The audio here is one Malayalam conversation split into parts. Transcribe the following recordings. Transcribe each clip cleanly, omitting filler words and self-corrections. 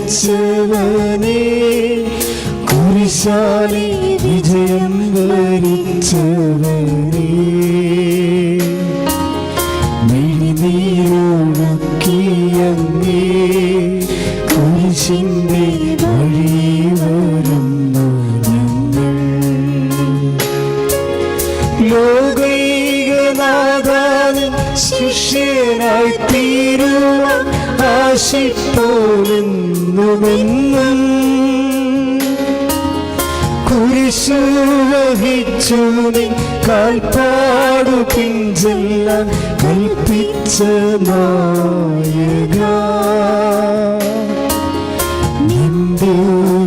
വരച്ചവനേ, കുരിശാലെ വിജയം വരിച്ചവനേ, മിഴിനീരൊഴുക്കിയങ്ങേ കുരിശിന്റെ വഴി വരുന്നു ഞങ്ങൾ. ലോകൈകനാഥാവിൻ ശിഷ്യനായി തീരുവാൻ ആശിപ്പോലെന്നുമെന്നും കുരിശു വഹിച്ചു നീ കാൽപ്പാടു പിഞ്ചെല്ലാൻ കൽപ്പിച്ച നായക, നിന്റെ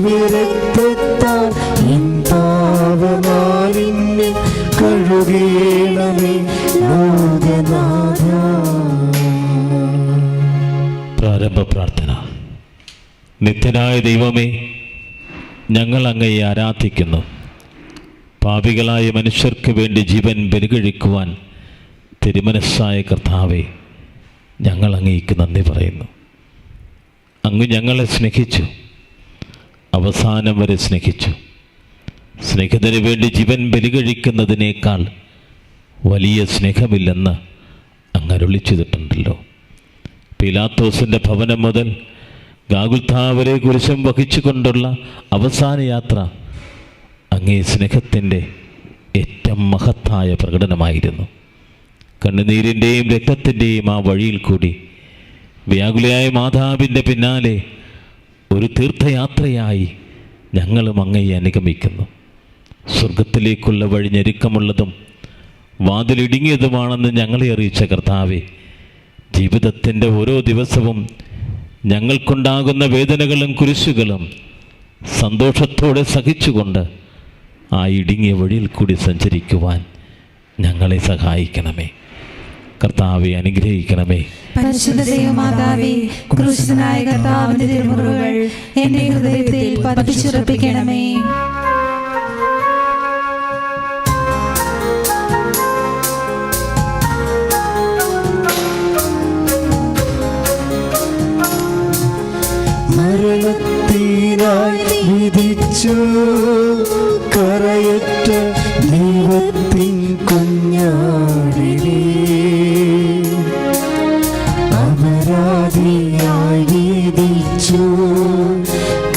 വിരക്തത്താൽ എൻ പാപമാലിന്യം കഴുകേണമേ ലോകനാഥ. പ്രാരംഭ പ്രാർത്ഥന. നിത്യനായ ദൈവമേ, ഞങ്ങൾ അങ്ങയെ ആരാധിക്കുന്നു. പാപികളായ മനുഷ്യർക്ക് വേണ്ടി ജീവൻ ബലികഴിക്കുവാൻ തിരുമനസ്സായ കർത്താവേ, ഞങ്ങൾ അങ്ങേക്ക് നന്ദി പറയുന്നു. അങ്ങ് ഞങ്ങളെ സ്നേഹിച്ചു, അവസാനം വരെ സ്നേഹിച്ചു. സ്നേഹിതന് വേണ്ടി ജീവൻ ബലികഴിക്കുന്നതിനേക്കാൾ വലിയ സ്നേഹമില്ലെന്ന് അങ്ങ് അരുളി ചെയ്തിട്ടുണ്ടല്ലോ. പീലാത്തോസിൻ്റെ ഭവനം മുതൽ ഗാഗുൽഥാ വരെ കുരിശം വഹിച്ചുകൊണ്ടുള്ള അവസാന യാത്ര അങ്ങേ സ്നേഹത്തിൻ്റെ ഏറ്റവും മഹത്തായ പ്രകടനമായിരുന്നു. കണ്ണുനീരിൻ്റെയും രക്തത്തിൻ്റെയും ആ വഴിയിൽ കൂടി വ്യാകുലയായ മാതാവിൻ്റെ പിന്നാലെ ഒരു തീർത്ഥയാത്രയായി ഞങ്ങളും അങ്ങയെ അനുഗമിക്കുന്നു. സ്വർഗത്തിലേക്കുള്ള വഴി ഞെരുക്കമുള്ളതും വാതിലിടുങ്ങിയതുമാണെന്ന് ഞങ്ങളെ അറിയിച്ച കർത്താവേ, ജീവിതത്തിൻ്റെ ഓരോ ദിവസവും ഞങ്ങൾക്കുണ്ടാകുന്ന വേദനകളും കുരിശുകളും സന്തോഷത്തോടെ സഹിച്ചുകൊണ്ട് ആ ഇടുങ്ങിയ വഴിയിൽ കൂടി സഞ്ചരിക്കുവാൻ ഞങ്ങളെ സഹായിക്കണമേ. കർത്താവെ അനുഗ്രഹിക്കണമേ. പരിശുദ്ധ ദൈവമാതാവേ, ക്രൂശിതനായ കർത്താവിന്റെ തിരുമുറിവുകൾ എന്റെ ഹൃദയത്തിൽ പതിച്ചുറപ്പിക്കണമേ. മരണത്തിനായി വിധിച്ചു കരയറ്റ ദൈവത്തിൻ കുഞ്ഞാടിനെ, അപരാധിയായി വിധിച്ചു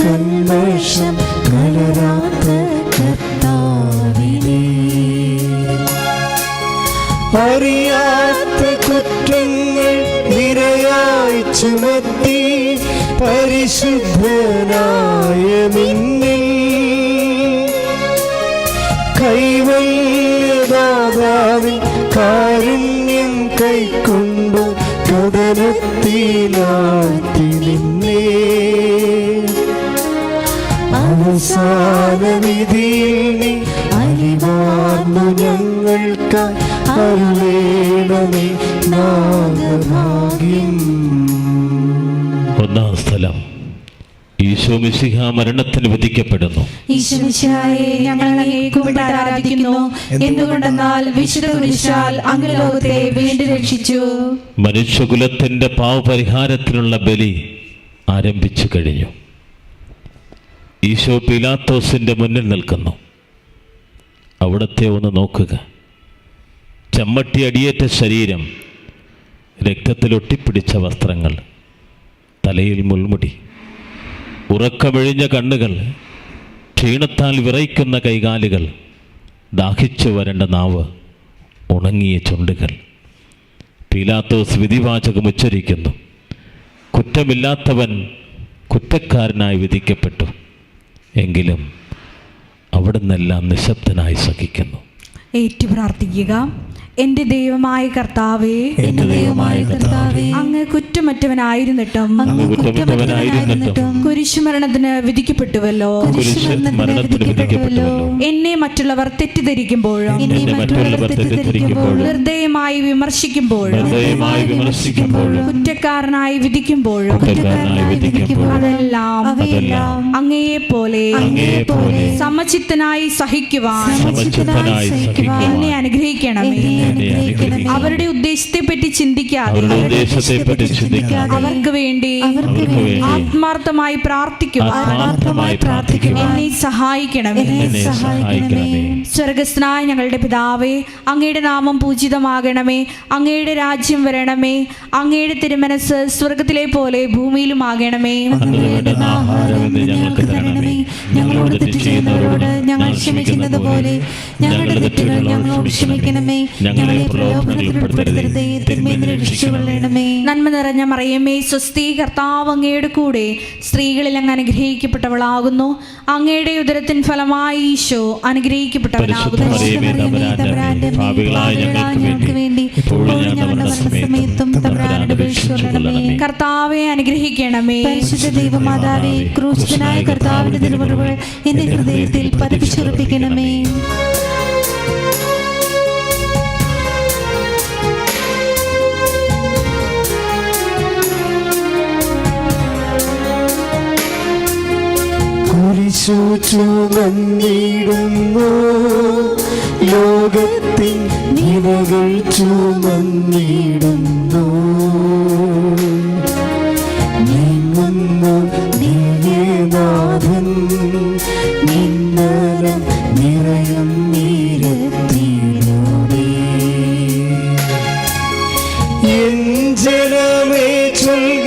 കന്മഷം കലരാത്ത കർത്താവിനെ, അറിയാത്ത കുറ്റങ്ങൾ നിരയായി ചുമത്തി പരിശുദ്ധനായ നിന്നിൽ കൈവല്യദാതാവിൻ കാരുണ്യം കൈക്കൊണ്ടു കടനത്തിലാഴ്ത്തി നിന്നെ, അവസാന വിധിയിൽ നീ അലിവാർന്നു ഞങ്ങൾക്ക് അരുളേണമേ നാഗഭാഗ്യം. ഒന്നാം സ്ഥലം. ഈശോ മിശിഹ മരണത്തിന് വിധിക്കപ്പെടുന്നു. ഈശോ മിശിഹായെ ഞങ്ങൾ അങ്ങയെ കുമ്പിട്ട് ആരാധിക്കുന്നു. എന്തുകൊണ്ടെന്നാൽ വിശുദ്ധ കുരിശാൽ അങ്ങ് ലോകത്തെ വീണ്ടും രക്ഷിച്ചു. മനുഷ്യകുലത്തിൻ്റെ പാവപരിഹാരത്തിനുള്ള ബലി ആരംഭിച്ചു കഴിഞ്ഞു. ഈശോ പീലാത്തോസിൻ്റെ മുന്നിൽ നിൽക്കുന്നു. അവിടത്തെ ഒന്ന് നോക്കുക. ചമ്മട്ടി അടിയേറ്റ ശരീരം, രക്തത്തിലൊട്ടിപ്പിടിച്ച വസ്ത്രങ്ങൾ, തലയിൽ മുൾമുടി, ഉറക്കമിഴിഞ്ഞ കണ്ണുകൾ, ക്ഷീണത്താൽ വിറയ്ക്കുന്ന കൈകാലുകൾ, ദാഹിച്ചു വരേണ്ട നാവ്, ഉണങ്ങിയ ചുണ്ടുകൾ. പീലാത്തോസ് വിധിവാചകം ഉച്ചരിക്കുന്നു. കുറ്റമില്ലാത്തവൻ കുറ്റക്കാരനായി വിധിക്കപ്പെട്ടു. എങ്കിലും അവിടുന്നെല്ലാം നിശബ്ദനായി സഹിക്കുന്നു. ഏറ്റു പ്രാർത്ഥിക്കുക. എന്റെ ദൈവമായ കർത്താവേ, എന്റെ ദൈവമായ കർത്താവേ, അങ്ങ് കുറ്റമറ്റവനായിരുന്നിട്ടും കുരിശുമരണത്തിന് വിധിക്കപ്പെട്ടുവല്ലോ. എന്നെ മറ്റുള്ളവർ തെറ്റിദ്ധരിക്കുമ്പോഴും നിർദ്ദയമായി വിമർശിക്കുമ്പോഴും കുറ്റക്കാരനായി വിധിക്കുമ്പോഴും അതെല്ലാം അങ്ങയെ പോലെ സമചിത്തനായി സഹിക്കുവാൻ അനുഗ്രഹിക്കുവാൻ എന്നെ അനുഗ്രഹിക്കണമേ. അവരുടെ ഉദ്ദേശത്തെ പറ്റി ചിന്തിക്കാതെ അവർക്ക് വേണ്ടി ആത്മാർത്ഥമായി പ്രാർത്ഥിക്കുവാൻ എന്നെ സഹായിക്കണമേ. സ്വർഗസ്ഥനായ ഞങ്ങളുടെ പിതാവേ, അങ്ങയുടെ നാമം പൂജിതമാകണമേ. അങ്ങയുടെ രാജ്യം വരണമേ. അങ്ങയുടെ തിരുമനസ് സ്വർഗത്തിലെ പോലെ ഭൂമിയിലും ആകണമേ. ഞങ്ങൾക്ക് തരണമേ. ഞങ്ങളോട് തെറ്റ് ചെയ്യുന്നവരോട് ഞങ്ങൾ ക്ഷമിക്കുന്നത് പോലെ ഞങ്ങളുടെ തെറ്റുകൾ ഞങ്ങളോട് ക്ഷമിക്കണമേ. ഞങ്ങളെ പ്രലോഭനത്തിൽ ഉൾപ്പെടുത്തരുതേ, തിന്മയിൽ നിന്ന് രക്ഷിച്ചുകൊള്ളണമേ. നന്മ നിറഞ്ഞ മറിയമേ, സ്വസ്തി, കർത്താവ് അങ്ങയുടെ കൂടെ സ്ത്രീകളിൽ അങ്ങ് അനുഗ്രഹിക്കപ്പെട്ടവളാകുന്നു. അങ്ങയുടെ ഉദരത്തിൻ ഫലമായി ഈശോ അനുഗ്രഹിക്കപ്പെട്ടവനാകുന്നു. കർത്താവെ അനുഗ്രഹിക്കണമേ. പരിശുദ്ധ ദൈവമാതാവേ, ക്രൂശിതനായ കർത്താവിന്റെ തിരുമുറിവുകൾ എന്റെ ഹൃദയത്തിൽ പതിപ്പിച്ചുറപ്പിക്കണമേ. കുരിശു ചുമന്നിടുന്നു, ലോകത്തിൻ നിരകൾ ചുമന്നിടുന്നു. നീങ്ങുന്നു ദിവ്യനാഥൻ, നിന്നലം നിറയും നീരത്തിലൂടെ. എൻ ജനമേ ചൊൽക,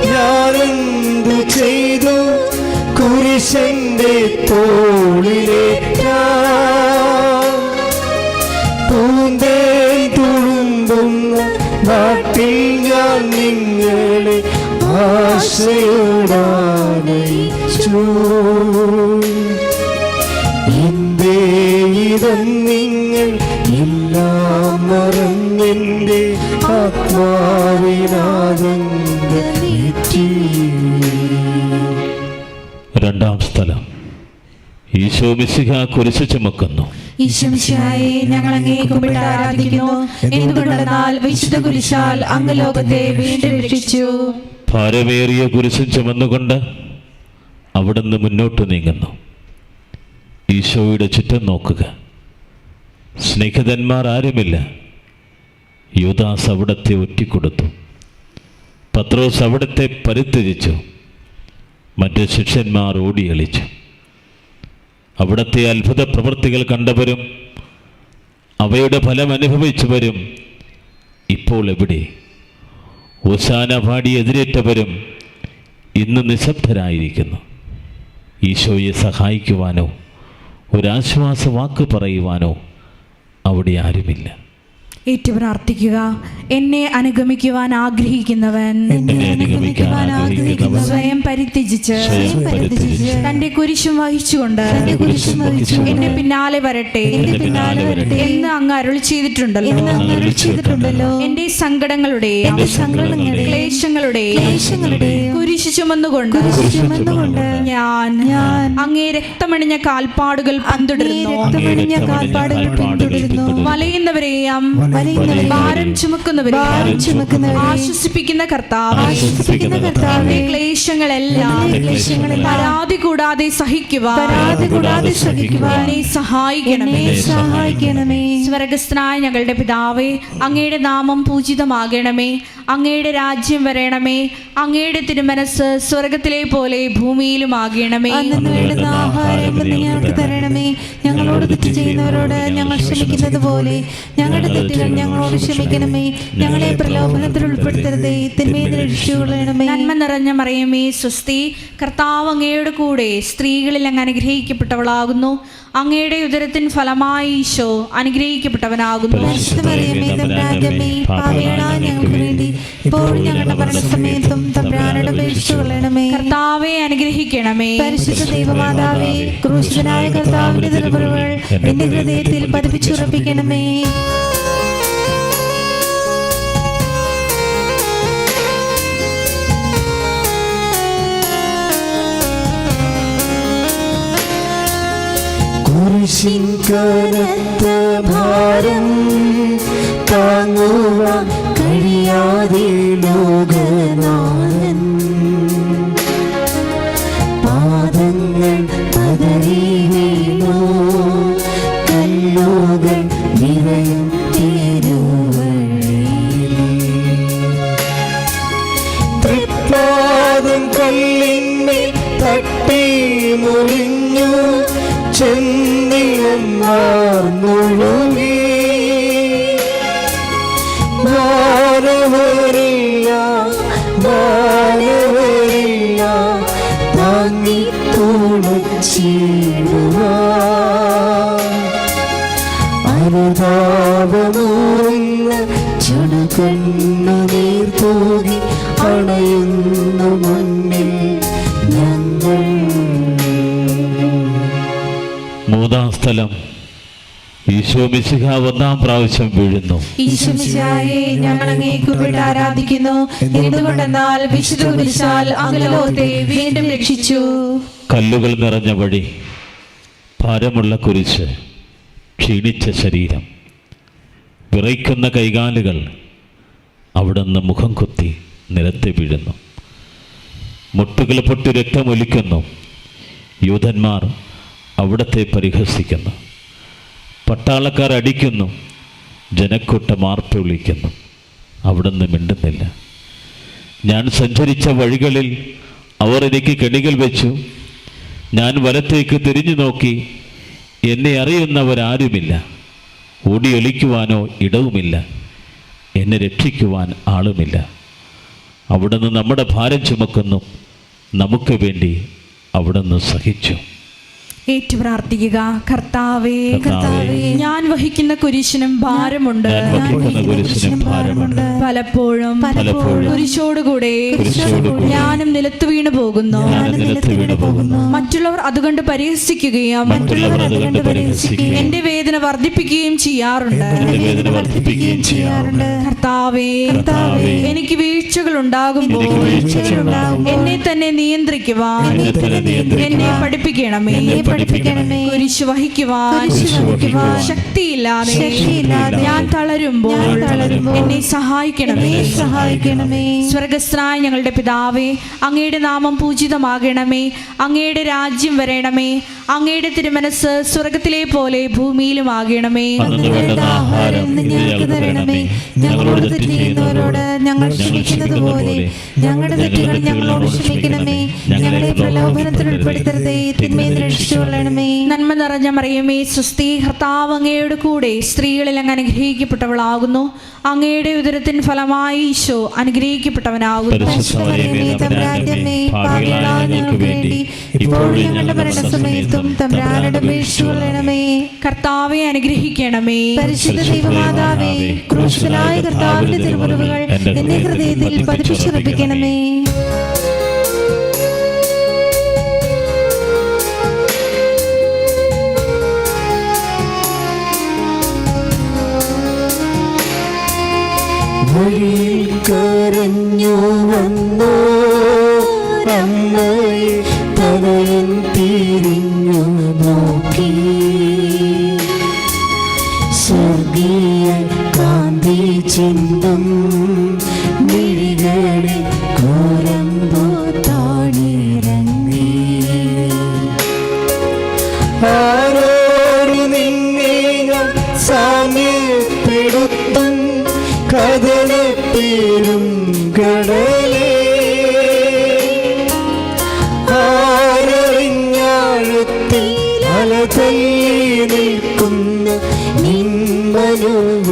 ഞാനെന്തു ചെയ്തു കുരിശന്റെ തോളിലേറ്റാം. പൂന്തേൻ തുളുമ്പുന്ന നാട്ടിൽ ഞാൻ നിങ്ങളെ ആശയോടാനയിച്ചു. എന്തേ ഇതം നിങ്ങൾ എല്ലാം മറന്നെന്റെ ആത്മാവിനാദന്തേറ്റി. രണ്ടാം സ്ഥലം. ഈശോ മിശിഹ കുരിശ് ചുമക്കുന്നു. ഈശോമിശിഹായെ, ഞങ്ങൾ അങ്ങേ കുമ്പിട്ട് ആരാധിക്കുന്നു. എന്തുകൊണ്ടെന്നാൽ വിശുദ്ധ കുരിശാൽ അങ്ങ് ലോകത്തെ വീണ്ടും രക്ഷിച്ചു. ഭാരമേറിയ കുരിശും ചുമന്നുകൊണ്ട് അവിടുന്ന് മുന്നോട്ട് നീങ്ങുന്നു. ഈശോയുടെ ചുറ്റും നോക്കുക. സ്നേഹിതന്മാർ ആരുമില്ല. യൂദാസ് അവിടത്തെ ഒറ്റിക്കൊടുത്തു. പത്രോസ് അവിടത്തെ പരിത്യജിച്ചു. മറ്റ് ശിഷ്യന്മാർ ഓടിയളിച്ചു. അവിടത്തെ അത്ഭുത പ്രവൃത്തികൾ കണ്ടവരും അവയുടെ ഫലം അനുഭവിച്ചവരും ഇപ്പോൾ എവിടെ? ഹോശാന പാടി എതിരേറ്റവരും ഇന്ന് നിശബ്ദരായിരിക്കുന്നു. ഈശോയെ സഹായിക്കുവാനോ ഒരാശ്വാസ വാക്ക് പറയുവാനോ അവിടെ ആരുമില്ല. ഏറ്റു പ്രാർത്ഥിക്കുക. എന്നെ അനുഗമിക്കുവാൻ ആഗ്രഹിക്കുന്നവൻ സ്വയം പരിത്യജിച്ച് തന്റെ കുരിശും വഹിച്ചുകൊണ്ട് എന്റെ പിന്നാലെ വരട്ടെ എന്ന് അങ്ങ് അരുളി ചെയ്തിട്ടുണ്ടല്ലോ. എന്റെ സങ്കടങ്ങളുടെയും ക്ലേശങ്ങളുടെയും കുരിശു ചുമന്നുകൊണ്ട് ഞാൻ അങ്ങേ രക്തമണിഞ്ഞ കാൽപ്പാടുകൾ പിന്തുടരുന്നു. വലയുന്നവരെയും ഭാരം ചുമക്കുന്നവരെ ആശ്വസിപ്പിക്കുന്ന കർത്താവേ, ക്ലേശങ്ങളെല്ലാം പരാതി കൂടാതെ സഹിക്കുവാൻ സഹായിക്കണമേ. സ്വർഗസ്ഥനായ ഞങ്ങളുടെ പിതാവേ, അങ്ങയുടെ നാമം പൂജിതമാകണമേ. അങ്ങയുടെ രാജ്യം വരണമേ. അങ്ങയുടെ തിരുമനസ് സ്വർഗത്തിലെ പോലെ ഭൂമിയിലും ആകണമേ. ഞങ്ങൾക്ക് തരണമേ. ഞങ്ങളോട് തെറ്റ് ചെയ്യുന്നവരോട് ഞങ്ങൾ ക്ഷമിക്കുന്നത് പോലെ ഞങ്ങളുടെ തെറ്റുകൾ ഞങ്ങളോട് ക്ഷമിക്കണമേ. ഞങ്ങളെ പ്രലോഭനത്തിൽ ഉൾപ്പെടുത്തരുതേ, തിന്മയിൽ നിന്ന് രക്ഷിച്ചുകൊള്ളണമേ. നന്മ നിറഞ്ഞ മറിയമേ, സ്വസ്തി, കർത്താവ് അങ്ങയുടെ കൂടെ സ്ത്രീകളിൽ അങ്ങ് അനുഗ്രഹിക്കപ്പെട്ടവളാകുന്നു. അങ്ങയുടെ ഉദരത്തിൻ ഫലമായി ഈശോ അനുഗ്രഹിക്കപ്പെട്ടവനാകുന്നു. കർത്താവെ അനുഗ്രഹിക്കണമേ. പരിശുദ്ധ ദൈവമാതാവേ, ക്രൂശിതനായ കർത്താവിന്റെ തിരുമുറിവുകൾ എന്റെ ഹൃദയത്തിൽ പതിപ്പിച്ചുറപ്പിക്കണമേ. കുരിശിൻ കനത്ത ഭാരം താങ്ങുവാൻ കഴിയാതെ ലോകനാഥൻ പാദങ്ങൾ പതറി വീണു. കല്ലുകൾ തട്ടി മുറിഞ്ഞു ചെന്നിയും മുഴുകി. മാനവരില്ല മാനവരില്ല താങ്ങി തുണച്ചിടുവാൻ. അനുതാപമൂറുന്ന ചുടുകണ്ണുനീർ തൂകി അണയുന്നു മുന്നിൽ ഞങ്ങൾ. മൂന്നാം സ്ഥലം ഈശോ മിശിഹ ഒന്നാം പ്രാവശ്യം വീഴുന്നു. ഈശോ മിശിഹായെ ഞങ്ങൾ അങ്ങേ കുമ്പിട്ട് ആരാധിക്കുന്നു. എന്തുകൊണ്ടെന്നാൽ വിശുദ്ധ കുരിശാൽ അങ്ങ് ലോകത്തെ വീണ്ടും രക്ഷിച്ചു. കല്ലുകൾ നിറഞ്ഞ വഴി, ഭാരമുള്ള കുരിശ്, ക്ഷീണിച്ച ശരീരം, വിറയ്ക്കുന്ന കൈകാലുകൾ അവിടുന്ന് മുഖം കുത്തി നിലത്ത് വീഴുന്നു. മുട്ടുകൾ പൊട്ടി രക്തമൊലിക്കുന്നു. യൂതന്മാർ അവിടത്തെ പരിഹസിക്കുന്നു. പട്ടാളക്കാർ അടിക്കുന്നു. ജനക്കൂട്ടം ആർപ്പ് വിളിക്കുന്നു. അവിടുന്ന് മിണ്ടുന്നില്ല. ഞാൻ സഞ്ചരിച്ച വഴികളിൽ അവർ എനിക്ക് കെണികൾ വെച്ചു. ഞാൻ വലത്തേക്ക് തിരിഞ്ഞു നോക്കി. എന്നെ അറിയുന്നവരാരുമില്ല. ഓടിയൊലിക്കുവാനോ ഇടവുമില്ല. എന്നെ രക്ഷിക്കുവാൻ ആളുമില്ല. അവിടുന്ന് നമ്മുടെ ഭാരം ചുമക്കുന്നു. നമുക്ക് വേണ്ടി അവിടുന്ന് സഹിച്ചു. ഏറ്റു പ്രാർത്ഥിക്കുക. കർത്താവേ, കർത്താവേ, ഞാൻ വഹിക്കുന്ന കുരിശിനും ഭാരമുണ്ട്. പലപ്പോഴും കുരിശോടുകൂടെ ഞാനും നിലത്ത് വീണു പോകുന്നു. മറ്റുള്ളവർ അതുകൊണ്ട് പരിഹസിക്കുകയും എന്റെ വേദന വർദ്ധിപ്പിക്കുകയും ചെയ്യാറുണ്ട്. കർത്താവേ, എനിക്ക് വീഴ്ചകൾ ഉണ്ടാകുമ്പോൾ എന്നെ തന്നെ നിയന്ത്രിക്കുവാൻ എന്നെ പഠിപ്പിക്കണമേ. കുരിശ് വഹിക്കുവാൻ ശക്തിയില്ലാതെ ഞാൻ തളരുമ്പോൾ എന്നെ സഹായിക്കണമേ. സ്വർഗസ്ഥനായ ഞങ്ങളുടെ പിതാവേ, അങ്ങയുടെ നാമം പൂജിതമാകണമേ. അങ്ങയുടെ രാജ്യം വരണമേ. അങ്ങയുടെ തിരുമനസ് സ്വർഗത്തിലെ പോലെ ഭൂമിയിലും ആകണമേ. ഞങ്ങളോട് തെറ്റ് ചെയ്യുന്നവരോട് ഞങ്ങൾ ക്ഷമിക്കുന്നത് പോലെ ഞങ്ങളുടെ തെറ്റുകൾ ഞങ്ങളോട് ക്ഷമിക്കണമേ. ഞങ്ങളെ പ്രലോഭനത്തിൽ ഉൾപ്പെടുത്തരുതേ, തിന്മയിൽ രക്ഷിച്ചുകൊള്ളണമേ. നന്മ നിറഞ്ഞ മറിയമേ, സ്വസ്തി, കർത്താവ് അങ്ങയുടെ കൂടെ സ്ത്രീകളിൽ അങ്ങ് അനുഗ്രഹിക്കപ്പെട്ടവളാകുന്നു. അങ്ങയുടെ ഉദരത്തിൻ ഫലമായി ഈശോ അനുഗ്രഹിക്കപ്പെട്ടവനാകുന്നു. കർത്താവെ അനുഗ്രഹിക്കണമേ. പരിശുദ്ധ ദൈവമാതാവേ, ക്രൂശിതനായ കർത്താവിന്റെ തിരുമുറിവുകൾ എന്റെ ഹൃദയത്തിൽ പതിപ്പിച്ചുറപ്പിക്കണമേ. വഴിയിൽ കരഞ്ഞു വന്നു അമ്മയെ തലയിൽ തിരിഞ്ഞു നോക്കി. സ്വർഗീയ കാന്തി ചിന്തും മിഴികളിൽ കോരമ്പോ താണിറങ്ങി. ആരോട് നിന്നെ ഞാൻ സാമ്യപ്പെടുത്തും കഥനപ്പേരും കടലേ. ആരറിഞ്ഞാഴത്തിൽ അലതല്ലി നിൽക്കുന്ന നിന്മനുവേദന.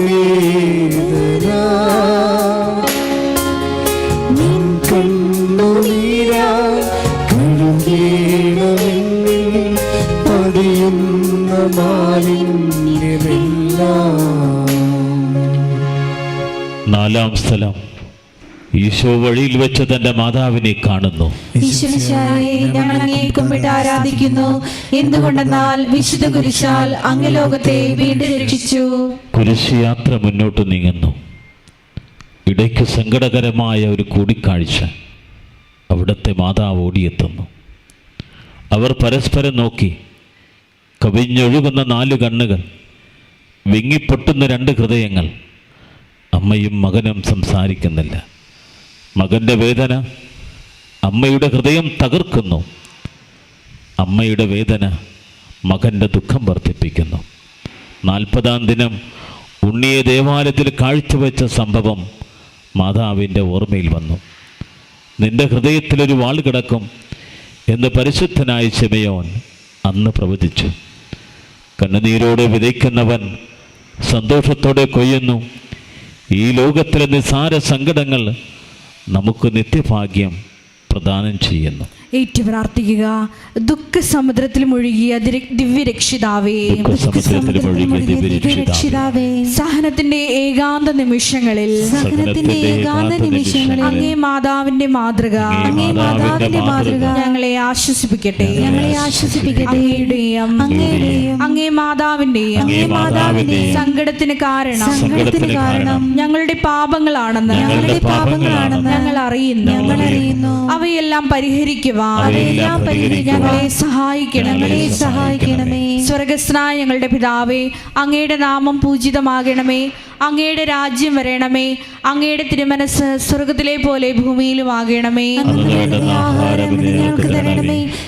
നിൻ കണ്ണുനീരാ കഴുകേണമെന്നിൽ പതിയുന്ന മാലിന്യമെല്ലാം. നാലാം സ്ഥലം ഈശോ വഴിയിൽ വെച്ച് തന്റെ മാതാവിനെ കാണുന്നു. ഈശ്വരശായെ ഞങ്ങൾ അങ്ങേ കുമ്പിട്ട് ആരാധിക്കുന്നു. എന്തുകൊണ്ടെന്നാൽ വിശുദ്ധ കുരിശാൽ അങ്ങ് ലോകത്തെ വീണ്ടും രക്ഷിച്ചു. കുരിശ് യാത്ര മുന്നോട്ട് നീങ്ങുന്നു. ഇടയ്ക്ക് സങ്കടകരമായ ഒരു കൂടിക്കാഴ്ച. അവിടുത്തെ മാതാവ് ഓടിയെത്തുന്നു. അവർ പരസ്പരം നോക്കി. കവിഞ്ഞൊഴുകുന്ന 4 കണ്ണുകൾ, വിങ്ങിപ്പൊട്ടുന്ന 2 ഹൃദയങ്ങൾ. അമ്മയും മകനും സംസാരിക്കുന്നില്ല. മകൻ്റെ വേദന അമ്മയുടെ ഹൃദയം തകർക്കുന്നു. അമ്മയുടെ വേദന മകൻ്റെ ദുഃഖം വർദ്ധിപ്പിക്കുന്നു. 40-ാം ദിനം ഉണ്ണിയെ ദേവാലയത്തിൽ കാഴ്ചവെച്ച സംഭവം മാതാവിൻ്റെ ഓർമ്മയിൽ വന്നു. നിന്റെ ഹൃദയത്തിലൊരു വാൾ കിടക്കും. എന്ന് പരിശുദ്ധനായ ശിമയോൻ അന്ന് പ്രവചിച്ചു. കണ്ണുനീരോടെ വിതയ്ക്കുന്നവൻ സന്തോഷത്തോടെ കൊയ്യുന്നു. ഈ ലോകത്തിലെ നിസ്സാര സങ്കടങ്ങൾ നമുക്ക് നിത്യഭാഗ്യം പ്രദാനം ചെയ്യുന്നു. ഏറ്റു പ്രാർത്ഥിക്കുക. ദുഃഖസമുദ്രത്തിൽ മുഴുകിയ ദിവ്യരക്ഷിതാവേ, സഹനത്തിന്റെ ഏകാന്ത നിമിഷങ്ങളിൽ അങ്ങേ മാതാവിന്റെ മാതൃക ഞങ്ങളെ ആശ്വസിപ്പിക്കട്ടെ. അങ്ങയുടെയും അങ്ങേ മാതാവിന്റെയും സങ്കടത്തിന് കാരണം ഞങ്ങളുടെ പാപങ്ങളാണെന്ന് ഞങ്ങൾ അറിയുന്നു. അവയെല്ലാം പരിഹരിക്കുവാൻ ഞങ്ങളെ സഹായിക്കണമേ. സ്വർഗസ്ഥനായ ഞങ്ങളുടെ പിതാവേ, അങ്ങയുടെ നാമം പൂജിതമാകണമേ. അങ്ങയുടെ രാജ്യം വരണമേ. അങ്ങയുടെ തിരുമനസ് സ്വർഗത്തിലെ പോലെ ഭൂമിയിലും ആകണമേ.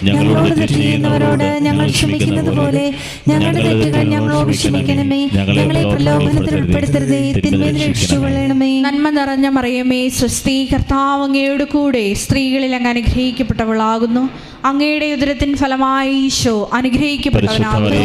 ഞങ്ങളോട് തെറ്റ് ചെയ്യുന്നവരോട് ഞങ്ങൾ ക്ഷമിക്കുന്നത് പോലെ ഞങ്ങളുടെ തെറ്റുകൾ ഞങ്ങളോട് ക്ഷമിക്കണമേ. ഞങ്ങളെ പ്രലോഭനത്തിൽ ഉൾപ്പെടുത്തരുതേ, തിന്മയിൽ രക്ഷിച്ചുകൊള്ളണമേ. നന്മ നിറഞ്ഞ മറിയമേ, സ്വസ്തി, കർത്താവ് അങ്ങയുടെ കൂടെ സ്ത്രീകളിൽ അങ്ങ് അനുഗ്രഹിക്കപ്പെട്ടവളാകുന്നു. അങ്ങയുടെ ഉദരത്തിൻ ഫലമായി ഈശോ അനുഗ്രഹിക്കപ്പെട്ടവനാകുന്നു.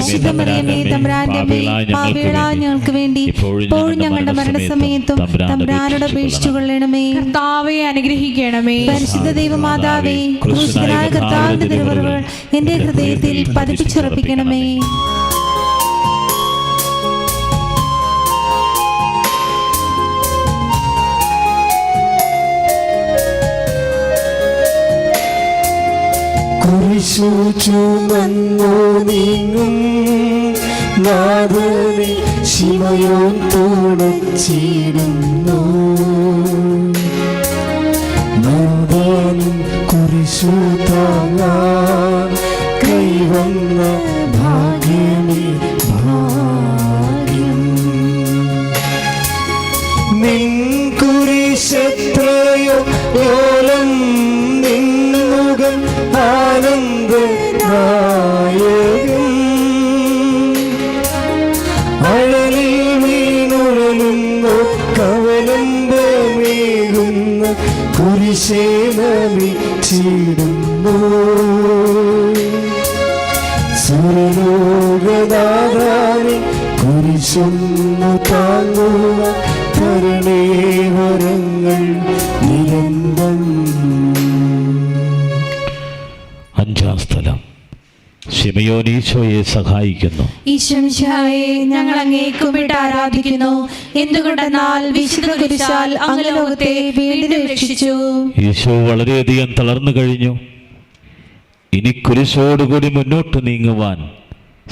ഞങ്ങൾക്ക് വേണ്ടി ഇപ്പോഴും ഞങ്ങളുടെ മരണസമയത്തും തമ്പുരാനോട് അപേക്ഷിച്ചുകൊള്ളണമേ. കർത്താവെ അനുഗ്രഹിക്കണമേ. പരിശുദ്ധ ദൈവമാതാവേ, ക്രൂശിതനായ കർത്താവിന്റെ തിരുവരുകൾ എന്റെ ഹൃദയത്തിൽ പതിപ്പിച്ചുറപ്പിക്കണമേ. കുരിശു ചുമന്നു നീങ്ങും നാഥനെ ശിമയോൻ തുടച്ചിടുന്നു. നാഥാനും കുരിശു താങ്ങാൻ കൈവന്ന ഭാഗ്യമേ ഭാഗ്യം. നിൻ കുരിശെത്രയോ ഓലം, നിന്നുകം ആനന്ദനായകൻ. അഴലിൽ വീണുഴലുന്നു കവലംബമേകുന്ന കുരിശേ നമിച്ചിടുന്നു. സുരലോകനാഥാനെ കുരിശൊന്നു താങ്ങുക, തരണേ വരങ്ങൾ നിരന്തം. അഞ്ചാം സ്ഥലം, ശിമയോൻ ഈശോയെ സഹായിക്കുന്നു. ഈശോമിശിഹായെ, ഞങ്ങൾ അങ്ങേ കുമ്പിട്ട് ആരാധിക്കുന്നു. എന്തുകൊണ്ടെന്നാൽ വിശുദ്ധ കുരിശാൽ അങ്ങ് ലോകത്തെ വീണ്ടും രക്ഷിച്ചു. ഈശോ വളരെയധികം തളർന്നു കഴിഞ്ഞു. ഇനി കുരിശോടുകൂടി മുന്നോട്ട് നീങ്ങുവാൻ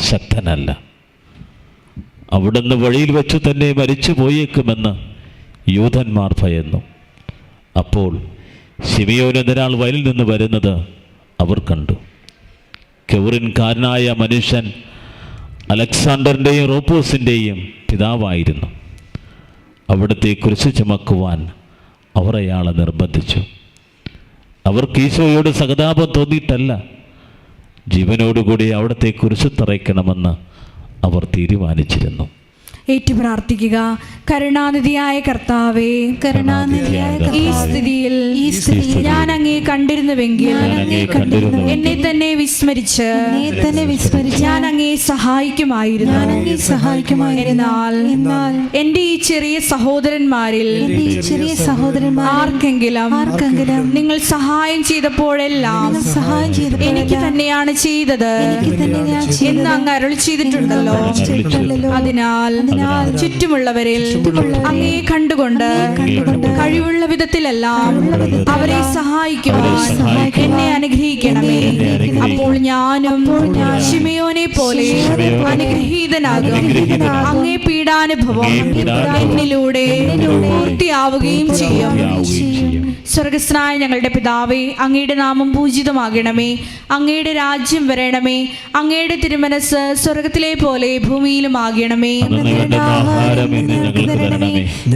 ശക്തനല്ല. അവിടുന്ന് വഴിയിൽ വെച്ച് തന്നെ മരിച്ചു പോയേക്കുമെന്ന് യൂതന്മാർ ഭയന്നു. അപ്പോൾ ശിമയോൻ എന്നൊരാൾ വയലിൽ നിന്ന് വരുന്നത് അവർ കണ്ടു. കെവറിൻകാരനായ മനുഷ്യൻ അലക്സാണ്ടറിൻ്റെയും റോപ്പോസിൻ്റെയും പിതാവായിരുന്നു. അവിടുത്തെ കുരിശ് ചുമക്കുവാൻ അവർ അയാളെ നിർബന്ധിച്ചു. അവർക്ക് ഈശോയോട് സഹതാപം തോന്നിയിട്ടല്ല, ജീവനോടുകൂടി അവിടുത്തെ കുരിശ് തറയ്ക്കണമെന്ന് അവർ തീരുമാനിച്ചിരുന്നു. ഏറ്റു പ്രാർത്ഥിക്കുക. കരുണാനിധിയായ കർത്താവേ, ഈ സ്ഥിതിയിൽ ഞാൻ അങ്ങേ കണ്ടിരുന്നുവെങ്കിൽ എന്നെ തന്നെ വിസ്മരിച്ച് ഞാൻ അങ്ങേ സഹായിക്കുമായിരുന്നു. എന്നാൽ എന്റെ ഈ ചെറിയ സഹോദരന്മാരിൽ ആർക്കെങ്കിലും നിങ്ങൾ സഹായം ചെയ്തപ്പോഴെല്ലാം എനിക്ക് തന്നെയാണ് ചെയ്തത് എന്ന് അങ്ങ് അരുളി ചെയ്തിട്ടുണ്ടല്ലോ. അതിനാൽ ചുറ്റുമുള്ളവരിൽ അങ്ങേ കണ്ടുകൊണ്ട് കഴിവുള്ള വിധത്തിലെല്ലാം അവരെ സഹായിക്കുവാൻ എന്നെ അനുഗ്രഹിക്കണമേ. അപ്പോൾ ഞാനും ശിമയോനെ പോലെ അനുഗ്രഹീതനാകും. അങ്ങേ പീഡാനുഭവം എന്നിലൂടെ പൂർത്തിയാവുകയും ചെയ്യും. സ്വർഗസ്ഥനായ ഞങ്ങളുടെ പിതാവേ, അങ്ങയുടെ നാമം പൂജിതമാകണമേ. അങ്ങയുടെ രാജ്യം വരണമേ. അങ്ങയുടെ തിരുമനസ് സ്വർഗത്തിലെ പോലെ ഭൂമിയിലും ആകണമേ.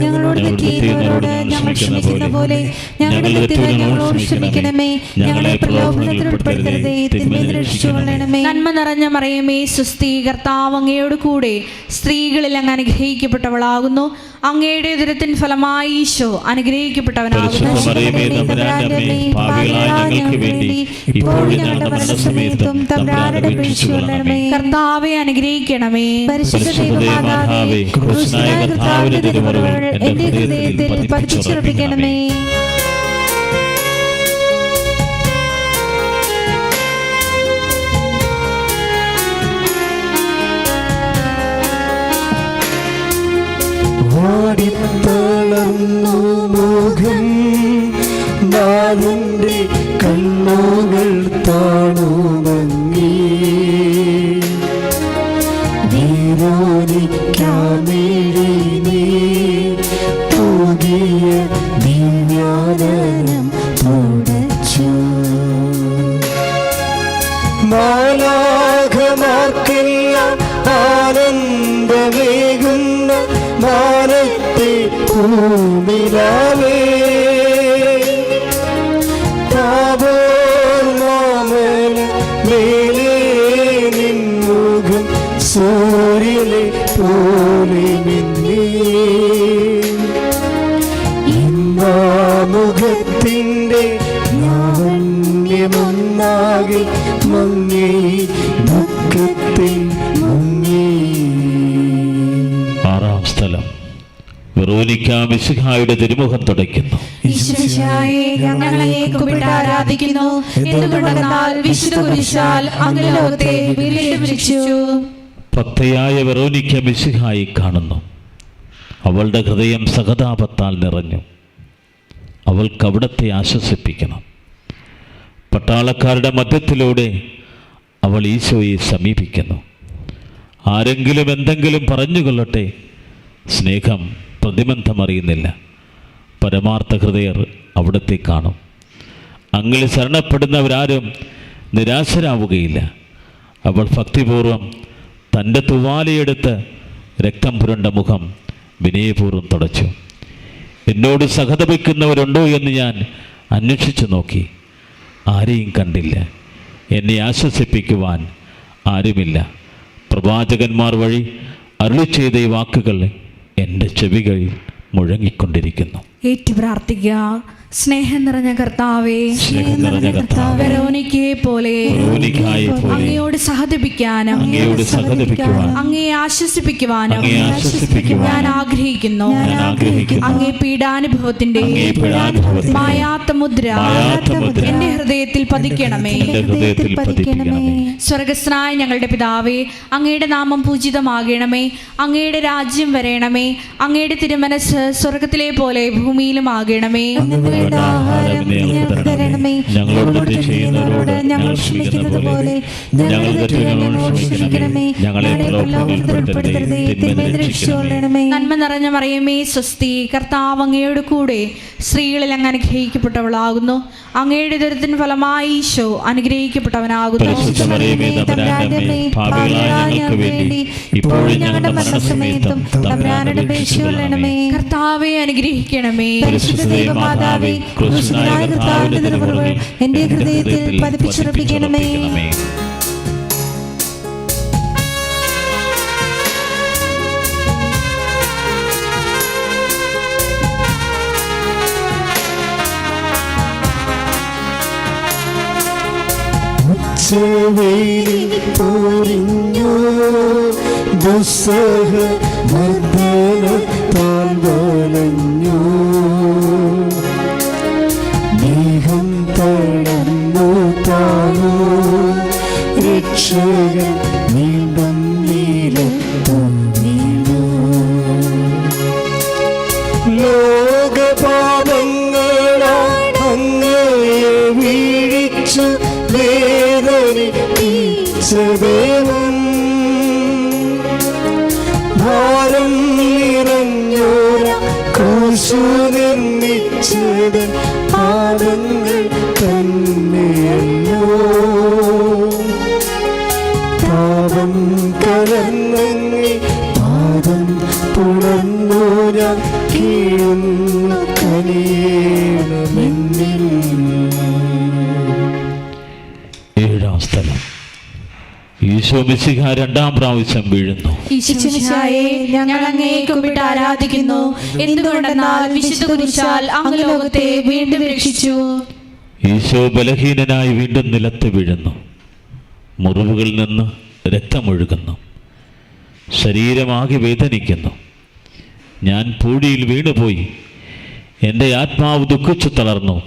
ഞങ്ങളോട് തെറ്റ് ചെയ്യുന്നവരോട് ഞങ്ങൾ ക്ഷമിക്കുന്ന പോലെ ഞങ്ങളുടെ തെറ്റുകൾ ഞങ്ങളോട് ക്ഷമിക്കണമേ. ഞങ്ങളെ പ്രലോഭനത്തിൽ ഉൾപ്പെടുത്തരുതേ, തിന്മയിൽ നിന്ന് രക്ഷിച്ചുകൊള്ളണമേ. നന്മ നിറഞ്ഞ മറിയമേ, സ്വസ്തി, കർത്താവ് അങ്ങയോട് കൂടെ സ്ത്രീകളിൽ അങ്ങ് അനുഗ്രഹിക്കപ്പെട്ടവളാകുന്നു. അങ്ങയുടെ ഉദരത്തിൻ ഫലമായി ഈശോ അനുഗ്രഹിക്കപ്പെട്ടവനാകുന്നു. പരിശുദ്ധ മറിയമേ, തമ്പുരാന്റെ അമ്മേ, പാപികളായ ഞങ്ങൾക്ക് വേണ്ടി ഇപ്പോഴും ഞങ്ങളുടെ മരണസമയത്തും തമ്പുരാനോട് അപേക്ഷിച്ചുകൊള്ളണമേ. കർത്താവെ അനുഗ്രഹിക്കണമേ. പരിശുദ്ധ ദൈവമാതാവേ, ക്രൂശനായ കർത്താവിന്റെ തിരുമുറിവുകൾ എന്റെ ഹൃദയത്തിൽ പതിപ്പിച്ചുറപ്പിക്കണമേ. വാടിത്തളർന്നു മുഖം നാളിന്റെ കണ്ണുകൾ താണുമങ്ങി നീരോനിക്കാമേഴി നീ പുതിയ ദിവ്യാദനം തുടച്ചു. മാലാഖമാർക്കെല്ലാം ആനന്ദമേകുന്ന മാനത്തെ ഭൂമിലാവേ താപോർമാമല മേലേ നിൻമുഖം സൂര്യനെ പോലെ മിന്നി ഇന്നാമുഖത്തിൻ്റെ ലാവണ്യമൊന്നാകെ മങ്ങി ദുഃഖത്തിൽ മുങ്ങി. ആറാം സ്ഥലം വെറോനിക്ക മിശിഹായുടെ തിരുമുഖം തുടയ്ക്കുന്നു. ഈശോയെ ഞങ്ങളെ കുമ്പിട്ട് ആരാധിക്കുന്നു. എന്തുകൊണ്ടെന്നാൽ വിശുദ്ധ കുരിശാൽ അങ്ങ് ലോകത്തെ വിളിച്ചു. ഭക്തയായ വെറോനിക്ക മിശിഹായി കാണുന്നു. അവളുടെ ഹൃദയം സഹതാപത്താൽ നിറഞ്ഞു. അവൾക്ക് അവിടത്തെ ആശ്വസിപ്പിക്കണം. പട്ടാളക്കാരുടെ മധ്യത്തിലൂടെ അവൾ ഈശോയെ സമീപിക്കുന്നു. ആരെങ്കിലും എന്തെങ്കിലും പറഞ്ഞുകൊള്ളട്ടെ, സ്നേഹം പ്രതിബന്ധമറിയുന്നില്ല. പരമാർത്ഥ ഹൃദയർ അവിടത്തെ കാണും. അങ്ങിൽ ശരണപ്പെടുന്നവരാരും നിരാശരാവുകയില്ല. അവൾ ഭക്തിപൂർവം തൻ്റെ തുവാലയെടുത്ത് രക്തം പുരണ്ട മുഖം വിനയപൂർവ്വം തുടച്ചു. എന്നോട് സഹതപിക്കുന്നവരുണ്ടോ എന്ന് ഞാൻ അന്വേഷിച്ചു നോക്കി. ആരെയും കണ്ടില്ല. എന്നെ ആശ്വസിപ്പിക്കുവാൻ ആരുമില്ല. പ്രവാചകന്മാർ വഴി അരുളി ചെയ്ത ഈ വാക്കുകൾ എൻ്റെ ചെവികളിൽ മുഴങ്ങിക്കൊണ്ടിരിക്കുന്നു. ഏറ്റു പ്രാർത്ഥിക്കുക. സ്നേഹം നിറഞ്ഞ കർത്താവേ, വെറോനിക്കയെ പോലെ അങ്ങയോട് സഹതപിക്കാനും അങ്ങയെ ആശ്വസിപ്പിക്കുവാനും ഞാൻ ആഗ്രഹിക്കുന്നു. അങ്ങേ പീഡാനുഭവത്തിന്റെ മായാത്ത മുദ്ര എന്റെ ഹൃദയത്തിൽ പതിക്കണമേ. സ്വർഗസ്ഥനായ ഞങ്ങളുടെ പിതാവേ, അങ്ങയുടെ നാമം പൂജിതമാകണമേ. അങ്ങയുടെ രാജ്യം വരേണമേ. അങ്ങയുടെ തിരുമനസ് സ്വർഗത്തിലെ പോലെ ഭൂമിയിലും ആകണമേ. ഞങ്ങളോട് തെറ്റ് ചെയ്യുന്നവരോട് ഞങ്ങൾ ക്ഷമിക്കുന്നത് പോലെ ഞങ്ങളുടെ തെറ്റുകളോട് ക്ഷമിക്കണമേ. ഞങ്ങളെ പ്രലോഭനത്തിൽപ്പെടുത്തരുതേ, തിന്മയിൽ രക്ഷിക്കണമേ. നന്മ നിറഞ്ഞ മറിയമേ, സ്വസ്തി. കർത്താവ് അങ്ങയോട് കൂടെ സ്ത്രീകളിൽ അങ്ങ് അനുഗ്രഹിക്കപ്പെട്ടവളാകുന്നു. അങ്ങയുടെ ഉദരത്തിൻ ഫലമായി ഈശോ അനുഗ്രഹിക്കപ്പെട്ടവനാകുന്നു. പരിശുദ്ധ മറിയമേ, തമ്പുരാന്റെ അമ്മേ, പാപികളായ ഞങ്ങൾക്ക് വേണ്ടി ഇപ്പോഴും ഞങ്ങളുടെ മരണസമയത്തും തമ്പുരാനോട് അപേക്ഷിച്ചുകൊള്ളണമേ. കർത്താവെ അനുഗ്രഹിക്കണമേ. പരിശുദ്ധ ദൈവമാതാവേ, ക്രൂശനായ കർത്താവിന്റെ തിരുമുറിവുകൾ എന്റെ ഹൃദയത്തിൽ പതിപ്പിച്ചുറപ്പിക്കണമേ. ഉച്ചവെയിലിൽ പൊരിഞ്ഞു ദുസ്സഹ മർദ്ദനത്താൽ വലഞ്ഞു. മേഘം തടന്നു താനു രക്ഷകൻ വീണ്ടും നീലത്തു വീണു. ലോകപാപങ്ങളാൽ അങ്ങയെ വീഴിച്ചു വേദനിപ്പിച്ചദേവൻ. ഭാരം നിറഞ്ഞോര ക്രൂശു നിർമ്മിച്ചത് പാദങ്ങൾ തന്നെയല്ലോ. പാപം കലർന്നങ്ങി പാദം പുണർന്നു ഞാൻ കീഴുന്നു കനിയേണമെന്നിൽ. ഏഴാം സ്ഥലം ഈശോ മിശിഹ രണ്ടാം പ്രാവശ്യം വീഴുന്നു. ഈശോമിശിഹായെ, ഞങ്ങൾ അങ്ങയെ കുമ്പിട്ട് ആരാധിക്കുന്നു. എന്തുകൊണ്ടെന്നാൽ വിശുദ്ധ കുരിശാൽ അങ്ങ് ലോകത്തെ വീണ്ടും രക്ഷിച്ചു. ഈശോ ബലഹീനനായി വീണ്ടും നിലത്ത് വീഴുന്നു. മുറിവുകളിൽ നിന്ന് രക്തമൊഴുകുന്നു. ശരീരമാകെ വേദനിക്കുന്നു. ഞാൻ പൂഴിയിൽ വീണുപോയി. എൻ്റെ ആത്മാവ് ദുഃഖിച്ചു തളർന്നു.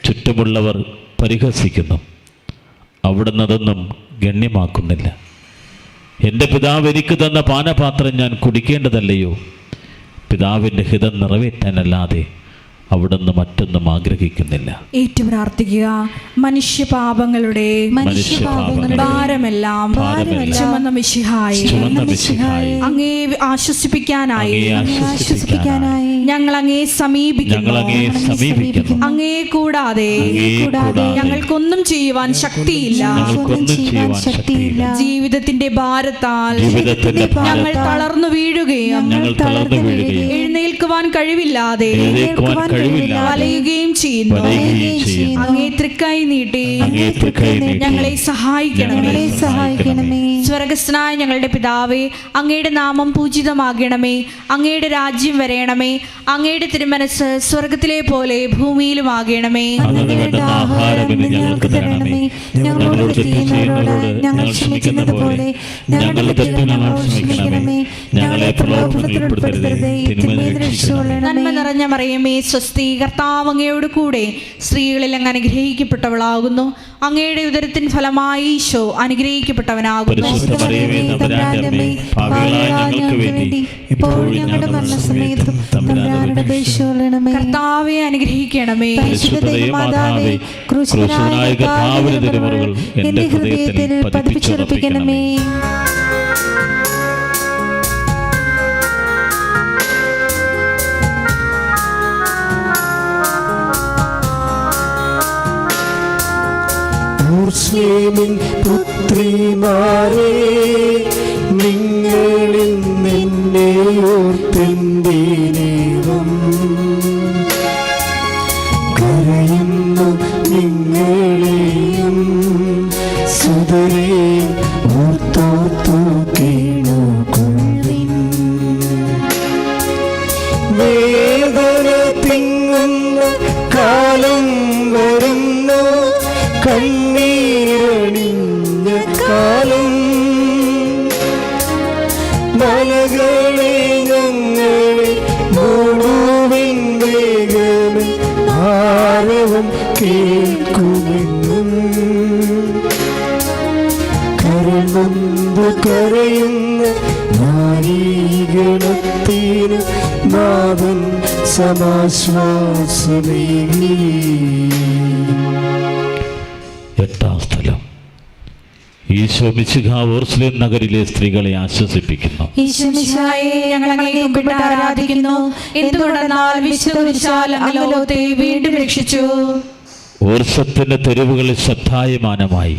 ചുറ്റുമുള്ളവർ പരിഹസിക്കുന്നു. അവിടുന്ന് അതൊന്നും ഗണ്യമാക്കുന്നില്ല. എൻ്റെ പിതാവ് എനിക്ക് തന്ന പാനപാത്രം ഞാൻ കുടിക്കേണ്ടതല്ലയോ? പിതാവിൻ്റെ ഹിതം നിറവേറ്റാനല്ലാതെ അവിടുന്ന് മറ്റൊന്നും ആഗ്രഹിക്കുന്നില്ല. ഏറ്റു പ്രാർത്ഥിക്കുക. മനുഷ്യപാപങ്ങളുടെ ഭാരമെല്ലാം ചുമന്ന മിശിഹായെ, അങ്ങേ ആശ്വസിപ്പിക്കാനായി ഞങ്ങൾ അങ്ങേ സമീപിക്കുന്നു. അങ്ങേ കൂടാതെ ഞങ്ങൾക്കൊന്നും ചെയ്യുവാൻ ശക്തിയില്ല. ജീവിതത്തിന്റെ ഭാരത്താൽ ഞങ്ങൾ തളർന്നു വീഴുകയും എഴുന്നേൽക്കുവാൻ കഴിവില്ലാതെ വലയുകയും ചെയ്യുന്നു. അങ്ങേ തൃക്കൈ നീട്ടി ഞങ്ങളെ സഹായിക്കണമേ. സ്വർഗസ്ഥനായ ഞങ്ങളുടെ പിതാവേ, അങ്ങയുടെ നാമം പൂജിതമാകണമേ. അങ്ങയുടെ രാജ്യം വരയണമേ. അങ്ങയുടെ തിരുമനസ് സ്വർഗത്തിലെ പോലെ ഭൂമിയിലുമാകണമേ. ഞങ്ങളോട് ചെയ്യുന്നവരോട് ഞങ്ങൾ ക്ഷമിക്കുന്നത് പോലെ ഞങ്ങളുടെ തെറ്റുകൾ ഞങ്ങളോട് ക്ഷമിക്കണമേ. ഞങ്ങളെ പ്രലോഭനത്തിൽ ഉൾപ്പെടുത്തരുതേ, തിന്മയിൽ രക്ഷിച്ചുകൊള്ളണമേ. നന്മ നിറഞ്ഞ മറിയമേ, സ്വസ്തി, കർത്താവ് അങ്ങയോട് കൂടെ സ്ത്രീകളിൽ അങ്ങ് അനുഗ്രഹിക്കപ്പെട്ടവളാകുന്നു. അങ്ങയുടെ ഉദരത്തിൻ ഫലമായി ഈശോ അനുഗ്രഹിക്കപ്പെട്ടവനാകുന്നു. കർത്താവെ അനുഗ്രഹിക്കണമേ. എന്റെ ഹൃദയത്തിൽ പതിപ്പിച്ചുറപ്പിക്കണമേ. മുസ്ലിമിൻ പുത്രിമാരെ, നിങ്ങളിൽ നിന്നെ ഓർത്തെന്തേനേവം കരയുന്നു. നിങ്ങളെയും സുതരെയും ഓർത്തോർത്തു കേണുകൊള്ളിൻ. വേദന തിങ്ങുന്ന കാലം വരുന്നു, കണ്ണീരണിഞ്ഞ കാലം. മലകളെ ഞങ്ങളെ മൂടുവിൻ വേഗമേ, ഭാരവും കേൾക്കുമെന്നും. കരനൊന്തു കരയുന്ന നാരീഗണത്തിന് നാഥൻ സമാശ്വാസമേകി. എട്ടാം സ്ഥലം. ഈശോ മിശിഹ ഓർസ്ലേം നഗരിലെ സ്ത്രീകളെ ആശ്വസിപ്പിക്കുന്നു. ഈശോമിശിഹായെ, ഞങ്ങൾ അങ്ങയെ കുമ്പിട്ട് ആരാധിക്കുന്നു. എന്തുകൊണ്ടെന്നാൽ വിശുദ്ധ കുരിശാൽ അങ്ങ് ലോകത്തെ വീണ്ടും രക്ഷിച്ചു. ഓർസത്തിന്റെ തെരുവുകളിൽ ശ്രദ്ധായമാനമായി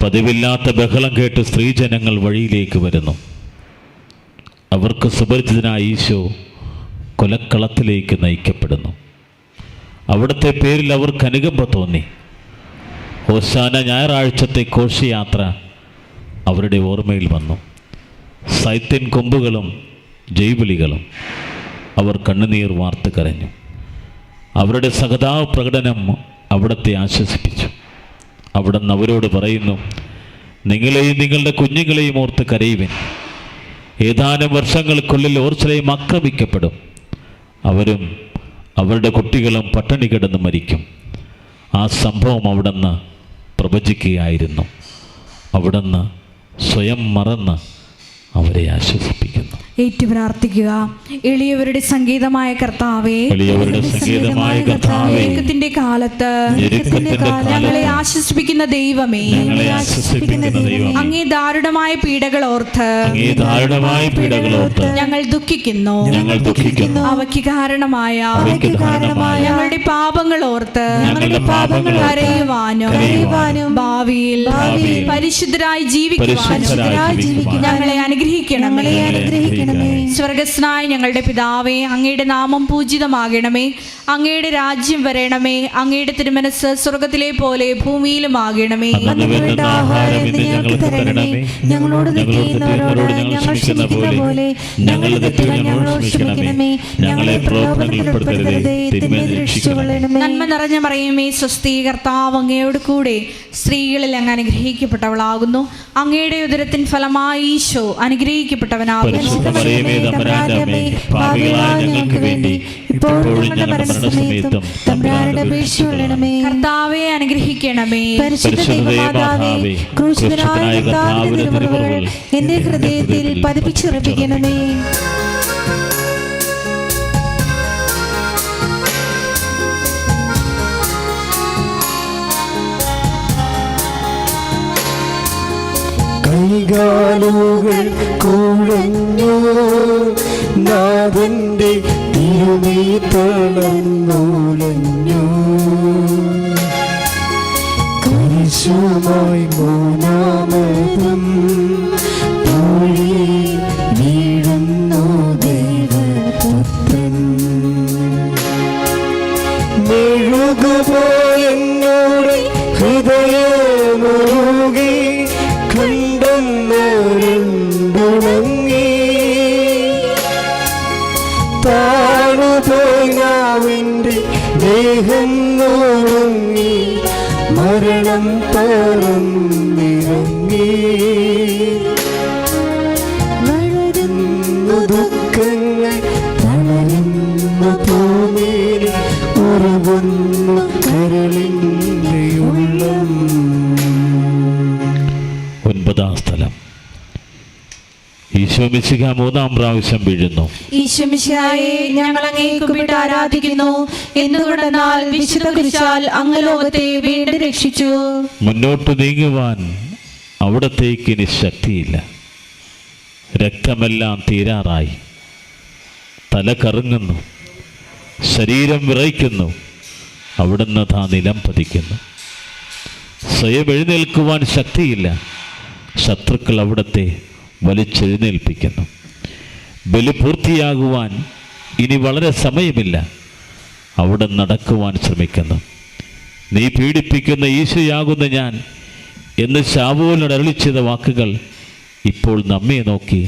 പതിവില്ലാത്ത ബഹളം കേട്ട് സ്ത്രീജനങ്ങൾ വഴിയിലേക്ക് വരുന്നു. അവർക്ക് സുപരിചിതനായ ഈശോ കൊലക്കളത്തിലേക്ക് നയിക്കപ്പെടുന്നു. അവിടുത്തെ പേരിൽ അവർക്ക് അനുകമ്പ തോന്നി. ഹോശാന ഞായറാഴ്ചത്തെ ഘോഷയാത്ര അവരുടെ ഓർമ്മയിൽ വന്നു. സൈത്യൻ കൊമ്പുകളും ജൈവിളികളും. അവർ കണ്ണുനീർ വാർത്ത് കരഞ്ഞു. അവരുടെ സഹതാപ പ്രകടനം അവിടത്തെ ആശ്വസിപ്പിച്ചു. അവിടുന്ന് അവരോട് പറയുന്നു, നിങ്ങളെയും നിങ്ങളുടെ കുഞ്ഞുങ്ങളെയും ഓർത്ത് കരയുവിൻ. ഏതാനും വർഷങ്ങൾക്കുള്ളിൽ ഓർസ്ലേം ആക്രമിക്കപ്പെടും. അവരും അവരുടെ കുട്ടികളും പട്ടിണി കിടന്ന് മരിക്കും. ആ സംഭവം അവിടുന്ന് പ്രവചിക്കുകയായിരുന്നു. അവിടുന്ന് സ്വയം മറന്ന് അവരെ ആശ്വസിപ്പിക്കുന്നു. ഏറ്റു പ്രാർത്ഥിക്കുക. എളിയവരുടെ സംഗീതമായ കർത്താവേ, ഞെരുക്കത്തിന്റെ കാലത്ത് ഞങ്ങളെ ആശ്വസിപ്പിക്കുന്ന ദൈവമേ, അങ്ങേ ദാരുണമായ പീഡകൾ ഓർത്ത് ഞങ്ങൾ ദുഃഖിക്കുന്നു. അവയ്ക്ക് കാരണമായ ഞങ്ങളുടെ പാപങ്ങൾ ഓർത്ത് കരയുവാനും ഭാവിയിൽ പരിശുദ്ധരായി ജീവിക്കുവാനും ഞങ്ങളെ അനുഗ്രഹിക്കണമേ. അനുഗ്രഹിക്കണമേ. സ്വർഗസ്നായ ഞങ്ങളുടെ പിതാവേ, അങ്ങയുടെ നാമം പൂജിതമാകണമേ. അങ്ങയുടെ രാജ്യം വരണമേ. അങ്ങയുടെ തിരുമനസ് സ്വർഗത്തിലെ പോലെ ഭൂമിയിലുമാകണമേ. അന്നു വേണ്ട ആഹാരം ഇന്ന് ഞങ്ങൾക്ക് തരണമേ. ഞങ്ങളോട് തെറ്റ് ചെയ്യുന്നവരോട് ഞങ്ങൾ ക്ഷമിക്കുന്ന പോലെ ഞങ്ങളുടെ തെറ്റുകൾ ഞങ്ങളോട് ക്ഷമിക്കണമേ. ഞങ്ങളെ പ്രലോഭനത്തിൽ ഉൾപ്പെടുത്തരുതേ, തിന്മയിൽ നിന്ന് രക്ഷിച്ചുകൊള്ളണമേ. നന്മ നിറഞ്ഞ മറിയമേ, സ്വസ്തി, കർത്താവ് അങ്ങയോട് കൂടെ സ്ത്രീകളിൽ അങ്ങ് അനുഗ്രഹിക്കപ്പെട്ടവളാകുന്നു. അങ്ങയുടെ ഉദരത്തിൻ ഫലമായി ഈശോ അനുഗ്രഹിക്കപ്പെട്ടവനാകുന്നു. കർത്താവെ അനുഗ്രഹിക്കണമേ. എന്റെ ഹൃദയത്തിൽ പതിപ്പിച്ചുറപ്പിക്കണമേ. കൈകാലുകൾ കുഴഞ്ഞു, നാഥന്റെ തിരുമീ തളർന്നുലഞ്ഞു. കുരിശുമായി മൂന്നാമതും തോഴി വീഴുന്നു ദേവപുത്രൻ. മെഴുകുപോയെന്നോട് ഹൃദയമുരുകി കണ്ടെന്നുണങ്ങി. താണുപോയിനാവിൻ്റെ ദേഹം നുണങ്ങി, മരണം പറന്നിറങ്ങി. വളരുന്നു ദുഃഖങ്ങൾ, തളരുന്നു ഭൂമിയിൽ, ഉറവുന്നു കരളിൻ്റെ ഉള്ളം. 9-ാം സ്ഥലം. ഈശോ മിശിഹ 3-ാം പ്രാവശ്യം വീഴുന്നു. ഈശോ മിശിഹായെ, ഞങ്ങൾ അങ്ങേ കുമ്പിട്ട് ആരാധിക്കുന്നു. എന്തുകൊണ്ടെന്നാൽ വിശുദ്ധ കുരിശാൽ അങ്ങ് ലോകത്തെ വീണ്ടും രക്ഷിച്ചു. മുന്നോട്ട് നീങ്ങുവാൻ അവിടത്തേക്ക് ഇനി ശക്തിയില്ല. രക്തമെല്ലാം തീരാറായി. തല കറങ്ങുന്നു, ശരീരം വിറയ്ക്കുന്നു. അവിടുന്ന് താ നിലം പതിക്കുന്നു. സ്വയം എഴുന്നേൽക്കുവാൻ ശക്തിയില്ല. ശത്രുക്കൾ അവിടത്തെ വലിച്ചെഴുന്നേൽപ്പിക്കുന്നു. ബലി പൂർത്തിയാകുവാൻ ഇനി വളരെ സമയമില്ല. അവിടെ നടക്കുവാൻ ശ്രമിക്കുന്നു. നീ പീഡിപ്പിക്കുന്ന ഈശോയാകുന്ന ഞാൻ എന്ന് ശാവൂലിനോട് അരുളി ചെയ്ത വാക്കുകൾ ഇപ്പോൾ നമ്മെ നോക്കി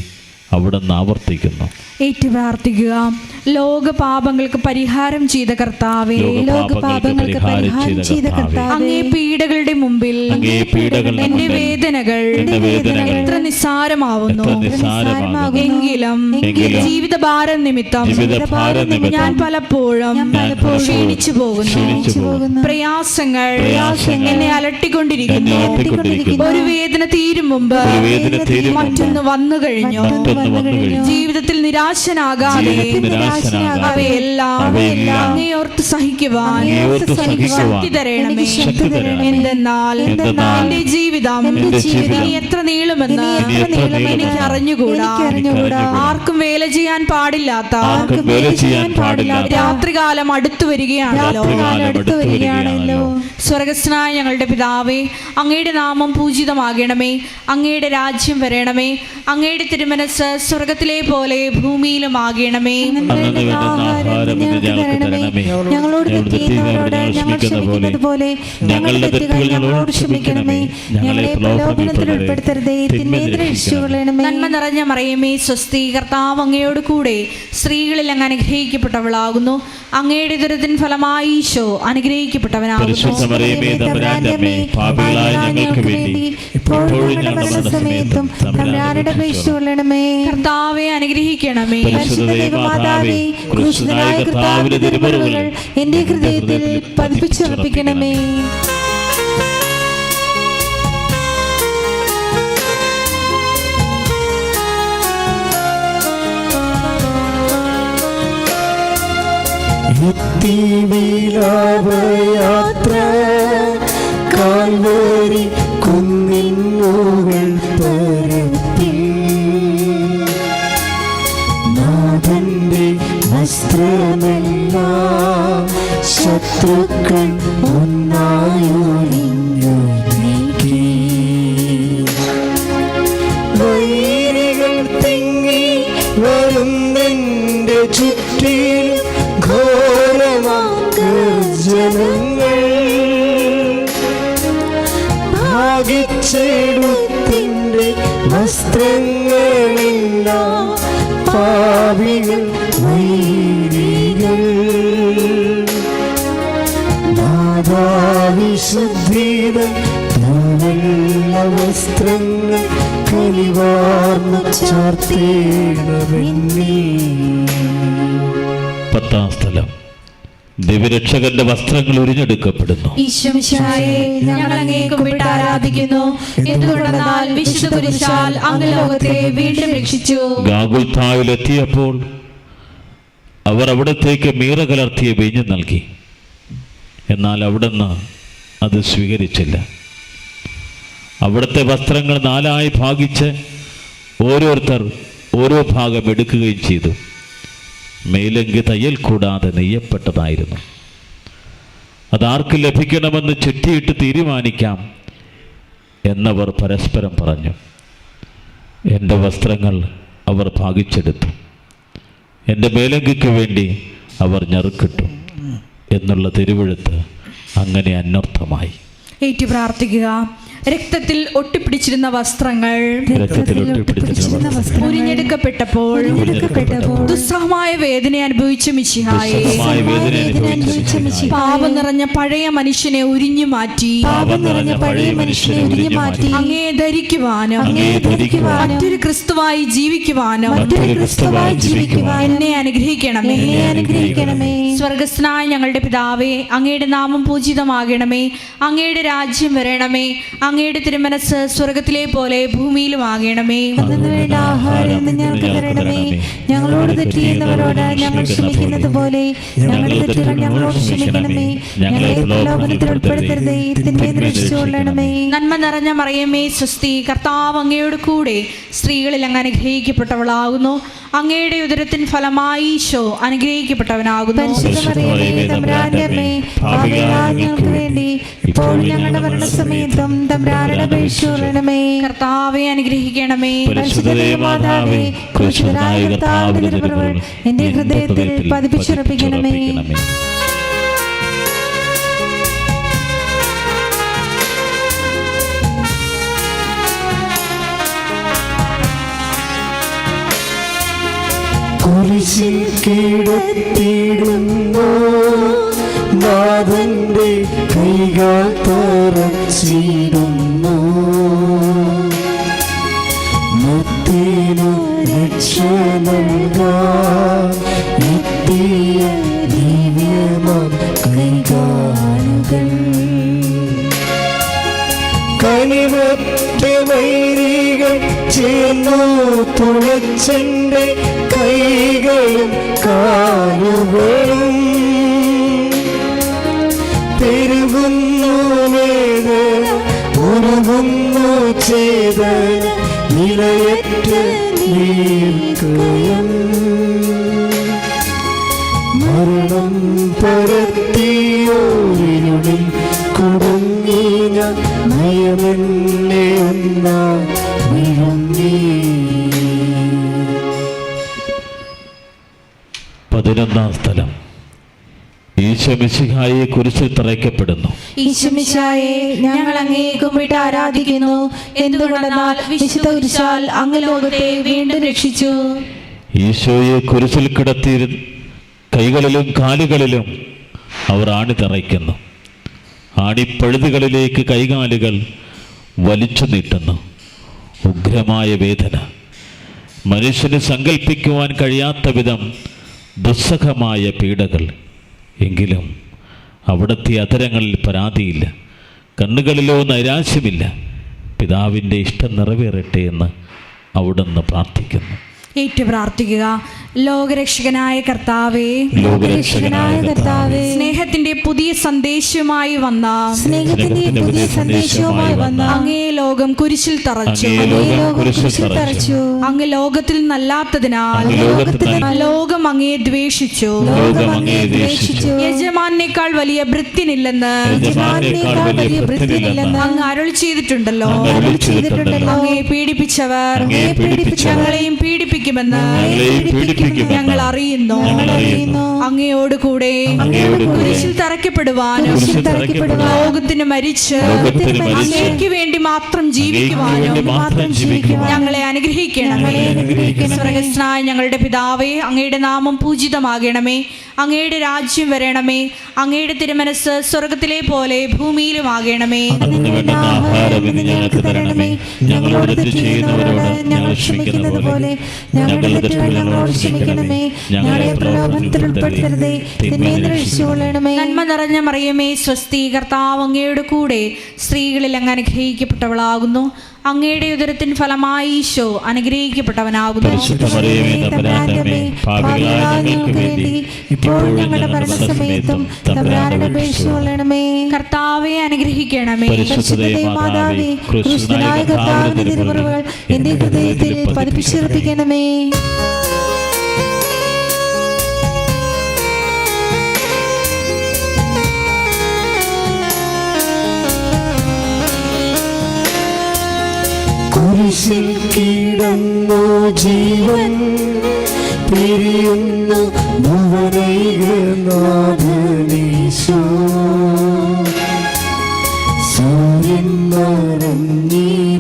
അവിടുന്ന് ആവർത്തിക്കുന്നു. ഏറ്റു പ്രാർത്ഥിക്കുക. ലോക പാപങ്ങൾക്ക് പരിഹാരം ചെയ്ത കർത്താവേ, ലോകപാപങ്ങൾക്ക് പരിഹാരം ചെയ്ത കർത്താവേ, അങ്ങേ പീഡകളുടെ മുമ്പിൽ എന്റെ വേദനകൾ എത്ര നിസ്സാരമാവുന്നു. എങ്കിലും ജീവിതഭാരം നിമിത്തം ഞാൻ പലപ്പോഴും ക്ഷീണിച്ചു പോകുന്നു. പ്രയാസങ്ങൾ എന്നെ അലട്ടിക്കൊണ്ടിരിക്കുന്നു. ഒരു വേദന തീരും മുമ്പ് മറ്റൊന്ന് വന്നു കഴിഞ്ഞു. ജീവിതത്തിൽ നിരാശനാകാതെ അവയെല്ലാം അങ്ങേയോർത്ത് സഹിക്കുവാൻ ശക്തി തരണമേ. എന്തെന്നാൽ എന്റെ ജീവിതം ഇനി എത്ര നീളുമെന്ന് എനിക്ക് അറിഞ്ഞുകൂടാ. ആർക്കും വേല ചെയ്യാൻ പാടില്ലാത്ത രാത്രികാലം അടുത്തു വരികയാണല്ലോ. സ്വർഗസ്നായ ഞങ്ങളുടെ പിതാവേ, അങ്ങയുടെ നാമം പൂജിതമാകണമേ. അങ്ങയുടെ രാജ്യം വരണമേ. അങ്ങയുടെ തിരുമനസ് സ്വർഗത്തിലെ പോലെ ഭൂമിയിലുമാകണമേ. ഞങ്ങളോട് തെറ്റ് ചെയ്യുന്നവരോട് ഞങ്ങൾ ക്ഷമിക്കുന്നത് പോലെ ഞങ്ങളുടെ തെറ്റുകൾ ഞങ്ങളോട് ക്ഷമിക്കണമേ. ഞങ്ങളെ പ്രലോഭനത്തിൽ ഉൾപ്പെടുത്തരുതേ, തിന്മയിൽ നിന്ന് രക്ഷിച്ചുകൊള്ളണമേ. നന്മ നിറഞ്ഞ മറിയമേ, സ്വസ്തി, കർത്താവ് അങ്ങയോട് കൂടെ സ്ത്രീകളിൽ അങ്ങ് അനുഗ്രഹിക്കപ്പെട്ടവളാകുന്നു. അങ്ങയുടെ ദുരിതത്തിൻ ഫലമായി ഈശോ അനുഗ്രഹിക്കപ്പെട്ടവനാകുന്നു. കർത്താവെ അനുഗ്രഹിക്കണമേ. എന്റെ ഹൃദയത്തിൽ പതിപ്പിച്ചുറപ്പിക്കണമേ. യാത്ര കാൽവരി കുന്നിൻ മുകൾ പരപ്പിൽ നാഥന്റെ വസ്ത്രമെല്ലാം ശത്രുക്കൾ ഒന്നായൊഴിഞ്ഞു നീക്കി. വൈരികൾ തിങ്ങി വസ്ത്രങ്ങൾ ഭാഗിച്ചെടുത്തിൻ്റെ വസ്ത്രങ്ങളെല്ലാം പാപികൾ വൈരികൾ നാദാവിശുദ്ധീത വസ്ത്രങ്ങൾ കനിവാർന്നു ചാർത്തേണമെന്നേ. 10-ാം സ്ഥലം. ദിവ്യരക്ഷകന്റെ വസ്ത്രങ്ങൾ ഉരിഞ്ഞെടുക്കപ്പെടുന്നു. ഈശോമിശിഹായെ, ഞങ്ങൾ അങ്ങയെ കുമ്പിട്ട് ആരാധിക്കുന്നു. എന്തുകൊണ്ടെന്നാൽ വിശുദ്ധ കുരിശാൽ അങ്ങ് ലോകത്തെ വീണ്ടും രക്ഷിച്ചു. ഗാഗുൽഥായിലെത്തിയപ്പോൾ അവർ അവിടത്തേക്ക് മീറ കലർത്തിയ വീഞ്ഞ് നൽകി. എന്നാൽ അവിടുന്ന് അത് സ്വീകരിച്ചില്ല. അവിടുത്തെ വസ്ത്രങ്ങൾ 4 ഭാഗിച്ച് ഓരോരുത്തർ ഓരോ ഭാഗം എടുക്കുകയും ചെയ്തു. മേലങ്കി തയ്യൽ കൂടാതെ നെയ്യപ്പെട്ടതായിരുന്നു. അതാർക്ക് ലഭിക്കണമെന്ന് ചിട്ടിയിട്ട് തീരുമാനിക്കാം എന്നവർ പരസ്പരം പറഞ്ഞു. എൻ്റെ വസ്ത്രങ്ങൾ അവർ ഭാഗിച്ചെടുത്തു, എൻ്റെ മേലങ്കിക്ക് വേണ്ടി അവർ ഞറുക്കിട്ടു എന്നുള്ള തിരുവെഴുത്ത് അങ്ങനെ അന്വർത്ഥമായി. ഏറ്റു പ്രാർത്ഥിക്കുക. രക്തത്തിൽ ഒട്ടിപ്പിടിച്ചിരുന്ന വസ്ത്രങ്ങൾ ഉരിഞ്ഞെടുക്കപ്പെട്ടപ്പോൾ ദുസ്സഹമായ വേദന അനുഭവിച്ച മിശിഹായെ, പാപം നിറഞ്ഞ പഴയ മനുഷ്യനെ ഉരിഞ്ഞു മാറ്റി അങ്ങയെ ധരിക്കുവാനും മറ്റൊരു ക്രിസ്തുവായി ജീവിക്കുവാനും എന്നെ അനുഗ്രഹിക്കണമേ. സ്വർഗസ്ഥനായ ഞങ്ങളുടെ പിതാവേ, അങ്ങയുടെ നാമം പൂജിതമാകണമേ. അങ്ങയുടെ രാജ്യം വരണമേ. അങ്ങയുടെ തിരുമനസ് സ്വർഗത്തിലെ പോലെ ഭൂമിയിലും ആകണമേ. ഞങ്ങൾക്ക് തരണമേ. ഞങ്ങളോട് തെറ്റ് ചെയ്യുന്നവരോട് ഞങ്ങൾ ക്ഷമിക്കുന്നത് പോലെ ഞങ്ങളുടെ തെറ്റുകൾ ഞങ്ങളോട് ക്ഷമിക്കണമേ. ഞങ്ങളെ പ്രലോഭനത്തിൽ ഉൾപ്പെടുത്തരുതേ, തിന്മയിൽ രക്ഷിച്ചുകൊള്ളണമേ. നന്മ നിറഞ്ഞ മറിയമേ സ്വസ്തി, കർത്താവ് അങ്ങയോട് കൂടെ സ്ത്രീകളിൽ അങ്ങ് അനുഗ്രഹിക്കപ്പെട്ടവളാകുന്നു. അങ്ങയുടെ ഉദരത്തിൻ ഫലമായി ഈശോ അനുഗ്രഹിക്കപ്പെട്ടവനാകുന്നു. ഞങ്ങൾക്ക് വേണ്ടി ഇപ്പോൾ ഞങ്ങളുടെ മരണസമയത്തും തമ്പുരാനോട് അപേക്ഷിച്ചുകൊള്ളണമേ. കർത്താവെ അനുഗ്രഹിക്കണമേ. മാതാവേ, ക്രൂശിതനായ കർത്താവിന്റെ തിരുമുറിവുകൾ എന്റെ ഹൃദയത്തിൽ പതിപ്പിച്ചുറപ്പിക്കണമേ. കുരിശിൽ കിടത്തിയിടുന്നു നാഥന്റെ കൈകൾ തറച്ചിടുന്നു. മുത്തിനു രക്ഷ നൽകാൻ എത്തിയ ദിവ്യമാം കൈകാലുകൾ കനിവറ്റ വൈരികൾ ചേർന്നു തുളച്ചെന്റെ കൈകളും കാലുകളും പെരുകുന്നു വേദന ഉരുകുന്നു ചേതന നിലയറ്റ നീർക്കയം മരണം പരത്തിയോരിനുള്ളിൽ കുടുങ്ങി ഞാൻ നയമെന്നെ ഒന്നാ വിഴുങ്ങി. 11-ാം സ്ഥലം. ഈശോമിശിഹായെ കുരിശിൽ തറയ്ക്കപ്പെടുന്നു. ഈശോമിശിഹായെ, ഞങ്ങൾ അങ്ങയെ കുമ്പിട്ട് ആരാധിക്കുന്നു. എന്തുകൊണ്ടെന്നാൽ വിശുദ്ധ കുരിശാൽ അങ്ങ് ലോകത്തെ വീണ്ടും രക്ഷിച്ചു. ഈശോയെ കുരിശിൽ കിടത്തി കൈകളിലും കാലുകളിലും അവർ ആണി തറയ്ക്കുന്നു. ആണിപ്പഴുതുകളിലേക്ക് കൈകാലുകൾ വലിച്ചു നീട്ടുന്നു. ഉഗ്രമായ വേദന, മനുഷ്യന് സങ്കല്പിക്കുവാൻ കഴിയാത്ത വിധം ദുസ്സഹമായ പീഡകൾ. എങ്കിലും അവിടുത്തെ അധരങ്ങളിൽ പരാതിയില്ല, കണ്ണുകളിലോ നൈരാശ്യമില്ല. പിതാവിൻ്റെ ഇഷ്ടം നിറവേറട്ടെ എന്ന് അവിടുന്ന് പ്രാർത്ഥിക്കുന്നു. ഏറ്റു പ്രാർത്ഥിക്കുക. ലോകരക്ഷകനായ കർത്താവേ, സ്നേഹത്തിന്റെ പുതിയ സന്ദേശവുമായി വന്ന അങ്ങയെ ലോകം കുരിശിൽ തറച്ചു. അങ്ങേ ലോകം കുരിശിൽ തറച്ചു. അങ്ങ് ലോകത്തിൽ നല്ലാത്തതിനാൽ അങ്ങ് ലോകത്തിൽ ലോകം അങ്ങയെ ദ്വേഷിച്ചു. ലോകം അങ്ങയെ ദ്വേഷിച്ചു. യജമാനേക്കാൾ വലിയ ഭൃത്യനില്ലെന്ന് യജമാനേക്കാൾ വലിയ ഭൃത്യനില്ലെന്ന് അങ്ങ് അരുളി ചെയ്തിട്ടുണ്ടല്ലോ. അങ്ങ് അരുളി ചെയ്തിട്ടുണ്ടല്ലോ. അങ്ങയെ പീഡിപ്പിച്ചവർ അങ്ങയെ പീഡിപ്പിച്ചവർ ഞങ്ങളെയും പീഡിപ്പിക്കുമെന്ന് ഞങ്ങൾ അറിയുന്നു. അങ്ങയോട് കൂടെ കുരിശിൽ തറയ്ക്കപ്പെടുവാനും ലോകത്തിന് മരിച്ച് അങ്ങേക്ക് വേണ്ടി മാത്രം ജീവിക്കുവാനും ഞങ്ങളെ അനുഗ്രഹിക്കണമേ. സ്വർഗ്ഗസ്ഥനായ ഞങ്ങളുടെ പിതാവേ, അങ്ങയുടെ നാമം പൂജിതമാകണമേ. അങ്ങയുടെ രാജ്യം വരണമേ. അങ്ങയുടെ തിരുമനസ് സ്വർഗത്തിലെ പോലെ ഭൂമിയിലുമാകണമേ. ഞങ്ങൾക്ക് തരണമേ. ഞങ്ങളോട് തെറ്റ് ചെയ്യുന്നവരോട് ഞങ്ങൾ ക്ഷമിക്കുന്നത് പോലെ ഞങ്ങളുടെ തെറ്റുകൾ ഞങ്ങളോട് ക്ഷമിക്കണമേ. ഞങ്ങളെ പ്രലോഭനത്തിൽ ഉൾപ്പെടുത്തരുതേ, തിന്മയിൽ നിന്ന് രക്ഷിച്ചുകൊള്ളണമേ. നന്മ നിറഞ്ഞ മറിയമേ, സ്വസ്തി, കർത്താവ് അങ്ങയുടെ കൂടെ സ്ത്രീകളിൽ അങ്ങ് അനുഗ്രഹിക്കപ്പെട്ടവളാകുന്നു. അങ്ങയുടെ ഉദരത്തിൻ ഫലമായി ഈശോ അനുഗ്രഹിക്കപ്പെട്ടവനാകുന്നു. പരിശുദ്ധ മറിയമേ, തമ്പുരാന്റെ അമ്മേ, പാപികളായ ഞങ്ങൾക്ക് വേണ്ടി ഇപ്പോഴും ഞങ്ങളുടെ മരണസമയത്തും തമ്പുരാനോട് അപേക്ഷിച്ചുകൊള്ളണമേ. കർത്താവെ അനുഗ്രഹിക്കണമേ. പരിശുദ്ധ മാതാവേ, ക്രിസ്തുനായ കർത്താവിന്റെ തിരുമുറിവുകൾ എന്റെ ഹൃദയത്തിൽ പതിപ്പിച്ചുറപ്പിക്കണമേ. കുരിശിൽ കിടന്നു ജീവൻ പിരിയുന്നു ഭുവനൈകനാഥനീശോ. സൂര്യൻ മറഞ്ഞിരുന്നു,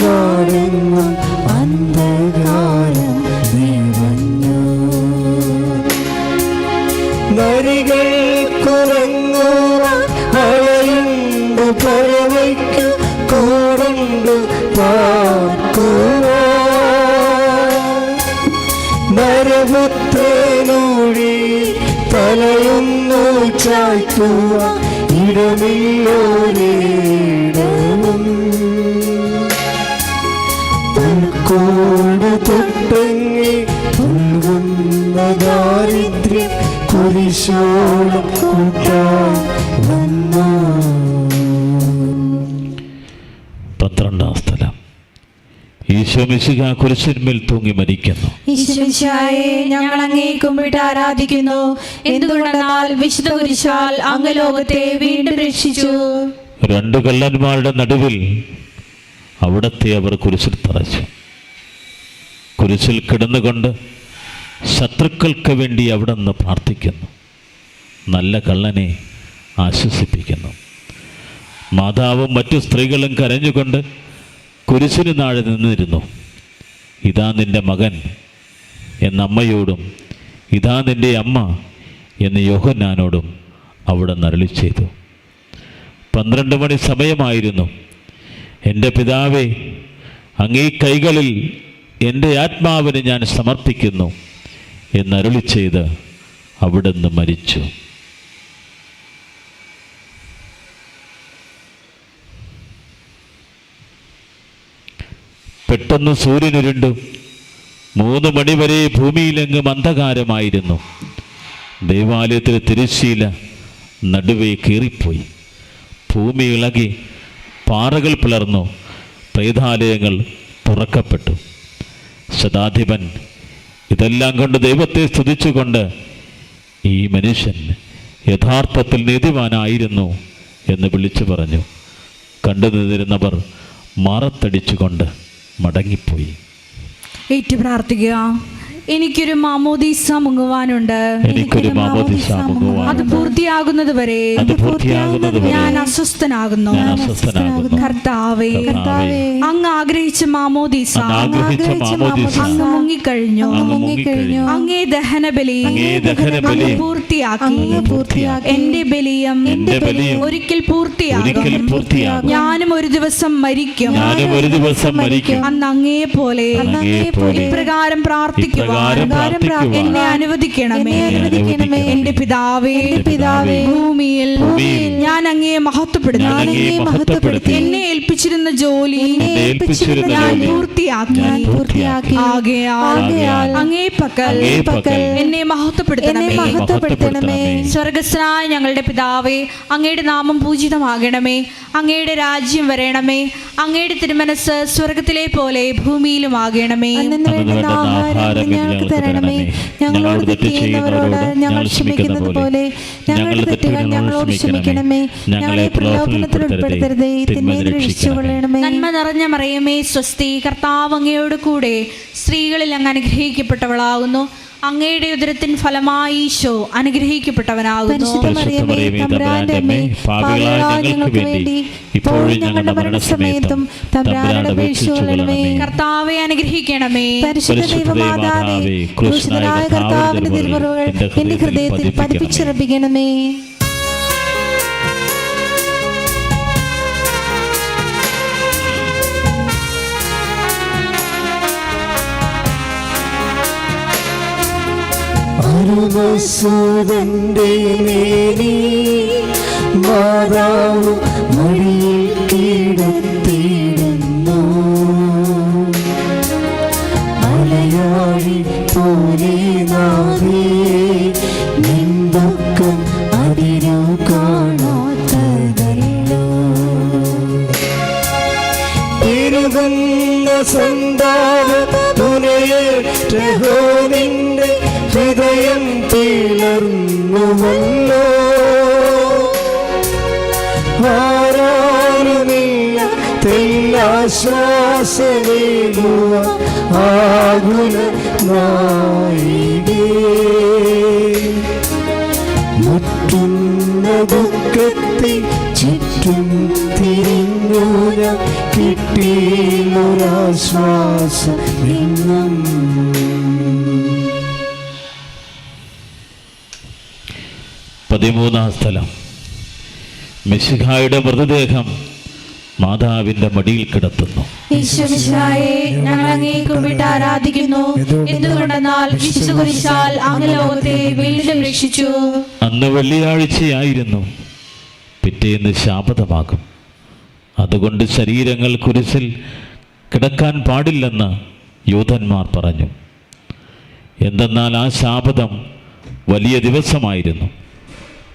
നാടെങ്ങും അന്ധകാരം നിറഞ്ഞു. നരികൾ കുറങ്ങുവാൻ അഴയുണ്ട്, പറവയ്ക്കു കൂടുണ്ട് പാർക്കുവാൻ. നരപുത്രനൂഴി തലയൊന്നു ചായ്ക്കുവാൻ ഇടമില്ലോരിടവും. പുൽക്കൂട് തൊട്ടങ്ങി പുൽകുന്ന ദാരിദ്ര്യം കുരിശോളം കൂട്ടാൻ വന്നു. 12-ാം സ്ഥലം. ഈശോ മിശിഹ കുരിശിന്മേൽ തൂങ്ങി മരിക്കുന്നു. ഈശോമിശിഹായെ, ഞങ്ങൾ അങ്ങേ കുമ്പിട്ട് ആരാധിക്കുന്നു. എന്തുകൊണ്ടെന്നാൽ വിശുദ്ധ കുരിശാൽ അങ്ങ് ലോകത്തെ വീണ്ടും രക്ഷിച്ചു. 2 കള്ളന്മാരുടെ നടുവിൽ അവിടത്തെ അവർ കുരിശിൽ തറച്ചു. കുരിശിൽ കിടന്നുകൊണ്ട് ശത്രുക്കൾക്ക് വേണ്ടി അവിടെ നിന്ന് പ്രാർത്ഥിക്കുന്നു. നല്ല കള്ളനെ ആശ്വസിപ്പിക്കുന്നു. മാതാവും മറ്റു സ്ത്രീകളും കരഞ്ഞുകൊണ്ട് കുരിശിന് താഴെ നിന്നിരുന്നു. ഇതാ നിന്റെ മകൻ എന്ന അമ്മയോടും ഇതാ നിന്റെ അമ്മ എന്ന് യോഹന്നാനോടും അവിടെ നരളി ചെയ്തു. 12 മണി സമയമായിരുന്നു. എൻ്റെ പിതാവേ, അങ്ങേ കൈകളിൽ എൻ്റെ ആത്മാവിനെ ഞാൻ സമർപ്പിക്കുന്നു എന്നരുളി ചെയ്ത് അവിടുന്ന് മരിച്ചു. പെട്ടെന്ന് സൂര്യനുരുണ്ടു. 3 മണിവരെ ഭൂമിയിലെങ്ങും അന്ധകാരമായിരുന്നു. ദേവാലയത്തിലെ തിരശ്ശീല നടുവേ കീറിപ്പോയി. ഭൂമി ഇളകി, പാറകൾ പിളർന്നു, പ്രേതാലയങ്ങൾ തുറക്കപ്പെട്ടു. ശതാധിപൻ ഇതെല്ലാം കണ്ട് ദൈവത്തെ സ്തുതിച്ചുകൊണ്ട് ഈ മനുഷ്യൻ യഥാർത്ഥത്തിൽ നീതിമാനായിരുന്നു എന്ന് വിളിച്ചു പറഞ്ഞു. കണ്ടു നിന്നിരുന്നവർ മാറത്തടിച്ചുകൊണ്ട് മടങ്ങിപ്പോയി. ഏറ്റു പ്രാർത്ഥിക്കുക. എനിക്കൊരു മാമോദീസ മുങ്ങുവാനുണ്ട്. എനിക്കൊരു മാമോദീസ മുങ്ങുവാനുണ്ട്. അത് പൂർത്തിയാകുന്നത് വരെ ഞാൻ അസ്വസ്ഥനാകുന്നു. കർത്താവേ, അങ്ങ് ആഗ്രഹിച്ച മാമോദീസ അങ്ങ് മുങ്ങിക്കഴിഞ്ഞു. അങ്ങേ ദഹനബലി അങ്ങ് പൂർത്തിയാക്കി. എന്റെ ബലിയം ഒരിക്കൽ പൂർത്തിയാകും. ഞാനും ഒരു ദിവസം മരിക്കും. അന്ന് അങ്ങയെ പോലെ ഇപ്രകാരം പ്രാർത്ഥിക്കുവാൻ പ്രകാരം പ്രാർത്ഥിക്കുവാൻ എന്നെ അനുവദിക്കണമേ. അനുവദിക്കണമേ. എന്റെ പിതാവേ, ഭൂമിയിൽ ഞാൻ അങ്ങയെ മഹത്വപ്പെടുത്തി എന്നെ ഏൽപ്പിച്ചിരുന്ന ജോലി ഞാൻ പൂർത്തിയാക്കി. ആകയാൽ അങ്ങേ പക്കൽ എന്നെ മഹത്വപ്പെടുത്തണമേ. സ്വർഗസ്ഥനായ ഞങ്ങളുടെ പിതാവേ, അങ്ങയുടെ നാമം പൂജിതമാകണമേ. അങ്ങയുടെ രാജ്യം വരണമേ. അങ്ങയുടെ തിരുമനസ് സ്വർഗത്തിലെ പോലെ ഭൂമിയിലും ആകണമേ. അന്നു വേണ്ടുന്ന ആഹാരം ഞങ്ങൾക്ക് തരണമേ. ഞങ്ങളോട് തെറ്റ് ചെയ്യുന്നവരോട് ഞങ്ങൾ ക്ഷമിക്കുന്നത് പോലെ ഞങ്ങളുടെ തെറ്റുകൾ ഞങ്ങളോട് ക്ഷമിക്കണമേ. ഞങ്ങളെ പ്രലോഭനത്തിൽ ഉൾപ്പെടുത്തരുതേ, തിന്മയിൽ നിന്ന് രക്ഷിച്ചുകൊള്ളണമേ. നന്മ നിറഞ്ഞ മറിയമേ, സ്വസ്തി, കർത്താവ് അങ്ങയോട് കൂടെ സ്ത്രീകളിൽ അങ്ങ് അനുഗ്രഹിക്കപ്പെട്ടവളാകുന്നു. അങ്ങയുടെ ഉദരത്തിൻ ഫലമായി ഈശോ അനുഗ്രഹിക്കപ്പെട്ടവനാകുന്നു. പരിശുദ്ധ മറിയമേ, തമ്പുരാന്റെ അമ്മേ, പാപികളായ ഞങ്ങൾക്ക് വേണ്ടി ഇപ്പോഴും ഞങ്ങളുടെ മരണസമയത്തും തമ്പുരാനോട് അപേക്ഷിച്ചുകൊള്ളണമേ. കർത്താവെ അനുഗ്രഹിക്കണമേ. പരിശുദ്ധ ദൈവമാതാവേ, ക്രൂശിതനായ കർത്താവിന്റെ തിരുമുറിവുകൾ എന്റെ ഹൃദയത്തിൽ പതിപ്പിച്ചുറപ്പിക്കണമേ. അരുമസൂതന്റെ മേനി മാതാവ് മടിയിൽ കിടത്തിയിടുന്നു. മലയാളി പോലെ നാവേ നിന്ദുക്കം അതിരു കാണാത്തതല്ലോ. ഇരുകുന്ന സന്താന തുനയേറ്റഹോ നിന്റെ ഹൃദയം തീർന്നുവല്ലോ. ആരാരുമില്ല തെല്ലാശ്വാസമേകുവ ആകുല നായികേ. മുറ്റുന്ന ദുഃഖത്തിൽ ചുറ്റും തിരിഞ്ഞു കിട്ടിയൊരാശ്വാസം എന്നും. പതിമൂന്നാം സ്ഥലം. മിശിഹായുടെ മൃതദേഹം മാതാവിന്റെ മടിയിൽ കിടത്തുന്നു. ഈശോമിശിഹായെ, ഞങ്ങൾ അങ്ങയെ കുമ്പിട്ട് ആരാധിക്കുന്നു. എന്തുകൊണ്ടെന്നാൽ വിശുദ്ധ കുരിശാൽ അങ്ങ് ലോകത്തെ വീണ്ടും രക്ഷിച്ചു. അന്ന് വെള്ളിയാഴ്ചയായിരുന്നു. പിറ്റേന്ന് ശാബതമാകും. അതുകൊണ്ട് ശരീരങ്ങൾ കുരിശിൽ കിടക്കാൻ പാടില്ലെന്ന് യൂതന്മാർ പറഞ്ഞു. എന്തെന്നാൽ ആ ശാബതം വലിയ ദിവസമായിരുന്നു.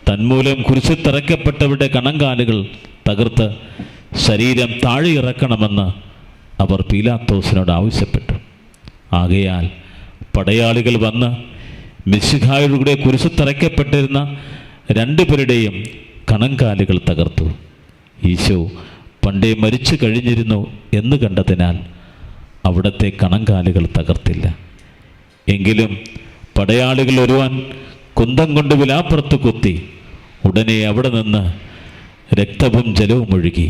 തന്മൂലം കുരിശിൽ തറയ്ക്കപ്പെട്ടവരുടെ കണങ്കാലുകൾ തകർത്ത് ശരീരം താഴെ ഇറക്കണമെന്ന് അവർ പീലാത്തോസിനോട് ആവശ്യപ്പെട്ടു. ആകയാൽ പടയാളികൾ വന്ന് മിശിഹായുടെ കുരിശിൽ തറയ്ക്കപ്പെട്ടിരുന്ന രണ്ടുപേരുടെയും കണങ്കാലുകൾ തകർത്തു. ഈശോ പണ്ടേ മരിച്ചു കഴിഞ്ഞിരുന്നു എന്ന് കണ്ടതിനാൽ അവിടുത്തെ കണങ്കാലുകൾ തകർത്തില്ല. എങ്കിലും പടയാളികൾ ഒരുവൻ കുന്തം കൊണ്ട് വിലാപ്പുറത്ത് കുത്തി. ഉടനെ അവിടെ നിന്ന് രക്തവും ജലവും ഒഴുകി.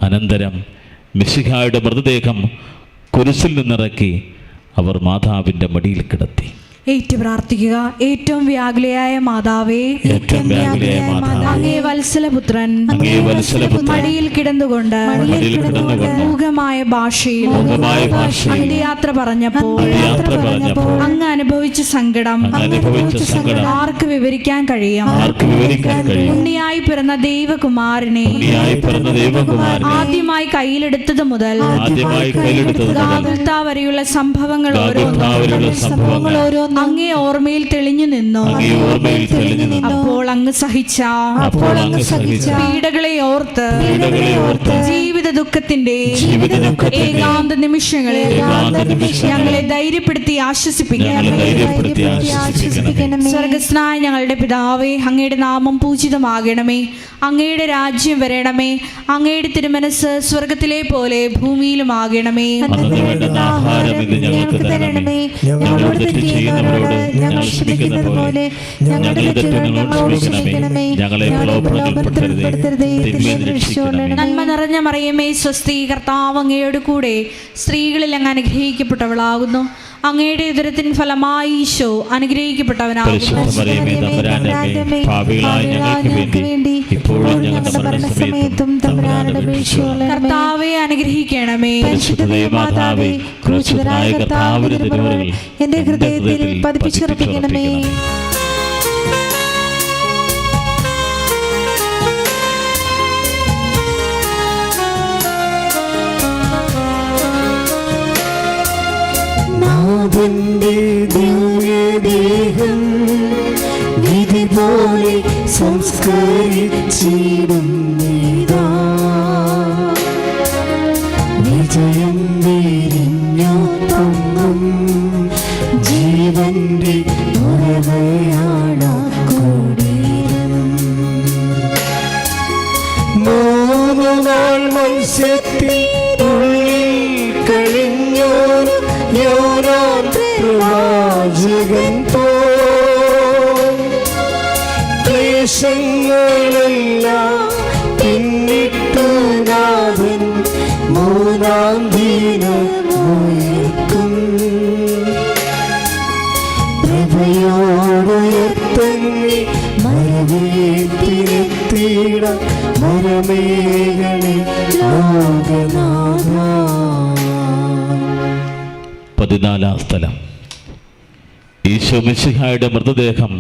അനന്തരം മിശിഹായുടെ മൃതദേഹം കുരിശിൽ നിന്നിറക്കി അവർ മാതാവിൻ്റെ മടിയിൽ കിടത്തി. ഏറ്റു പ്രാർത്ഥിക്കുക. ഏറ്റവും വ്യാകുലയായ മാതാവേ, അങ്ങേ വത്സലപുത്രൻ മടിയിൽ കിടന്നുകൊണ്ട് മൂകമായ ഭാഷയിൽ അന്ത്യയാത്ര പറഞ്ഞപ്പോൾ അങ്ങ് അനുഭവിച്ച സങ്കടം ആർക്ക് വിവരിക്കാൻ കഴിയും? ഉണ്ണിയായി പിറന്ന ദൈവകുമാരനെ ആദ്യമായി കയ്യിലെടുത്തത് മുതൽ ഗാഗുൽത്താ വരെയുള്ള സംഭവങ്ങൾ ഓരോന്നും അങ്ങേ ഓർമ്മയിൽ തെളിഞ്ഞു നിന്നു. അപ്പോൾ അങ്ങ് സഹിച്ച പീഡകളെ ഓർത്ത് ജീവിത ദുഃഖത്തിന്റെ ഏകാന്ത നിമിഷങ്ങളിൽ ഞങ്ങളെ ധൈര്യപ്പെടുത്തി ആശ്വസിപ്പിക്കണമേ. സ്വർഗസ്നായ ഞങ്ങളുടെ പിതാവേ, അങ്ങയുടെ നാമം പൂജിതമാകണമേ. അങ്ങയുടെ രാജ്യം വരണമേ. അങ്ങയുടെ തിരുമനസ് സ്വർഗത്തിലെ പോലെ ഭൂമിയിലും ആകണമേ. ഞങ്ങൾക്ക് തരണമേ. ഞങ്ങളോട് തെറ്റ് ചെയ്യുന്നവരോട് ഞങ്ങൾ ക്ഷമിക്കുന്നത് പോലെ ഞങ്ങളുടെ തെറ്റുകൾ ഞങ്ങളോട് ക്ഷമിക്കണമേ. ഞങ്ങളെ പ്രലോഭനത്തിൽ ഉൾപ്പെടുത്തരുതേ, തിന്മയിൽ നിന്ന് രക്ഷിക്കണമേ. നന്മ നിറഞ്ഞ മറിയമേ, സ്വസ്തി, കർത്താവ് അങ്ങയോട് കൂടെ സ്ത്രീകളിൽ അങ്ങ് അനുഗ്രഹിക്കപ്പെട്ടവളാകുന്നു. അങ്ങയുടെ ഉദരത്തിൻ ഫലമായി ഈശോ അനുഗ്രഹിക്കപ്പെട്ടവനാകുന്നു. പരിശുദ്ധ മറിയമേ തമ്പുരാന്റെ അമ്മേ, പാപികളായ ഞങ്ങൾക്ക് വേണ്ടി ഇപ്പോഴും ഞങ്ങളുടെ മരണസമയത്തും തമ്പുരാനോട് അപേക്ഷിച്ചുകൊള്ളണമേ. കർത്താവെ അനുഗ്രഹിക്കണമേ. പരിശുദ്ധ ദൈവമാതാവേ, ക്രൂശിതനായ കർത്താവിന്റെ തിരുമുറകൾ എന്റെ ഹൃദയത്തിൽ പതിപ്പിച്ചുറപ്പിക്കണമേ. നാഥന്റെ ദിവ്യദേഹം വിധി പോലെ സംസ്കരിച്ചിടുന്നീതാ. വിജയം വിരിഞ്ഞു പൊങ്ങും ജീവന്റെ ഉറവയാണ് കൂടിയിലും. 3 നാൾ മത്സ്യത്തിൽ ഉള്ളിൽ കഴിഞ്ഞോർ യോനാൻ പ്രവാചകൻ പോൽ ക്ലേശങ്ങളെല്ലാം പിന്നിട്ടു നാഥൻ 3-ാം ദിനമുയർക്കും. പ്രഭയോടുയർത്തങ്ങി മരവേറ്റിനെത്തിയിട മരമേഖലി ലോകനാഥ. 14-ാം സ്ഥലം. ഈശോ മിശിഹായുടെ മൃതദേഹം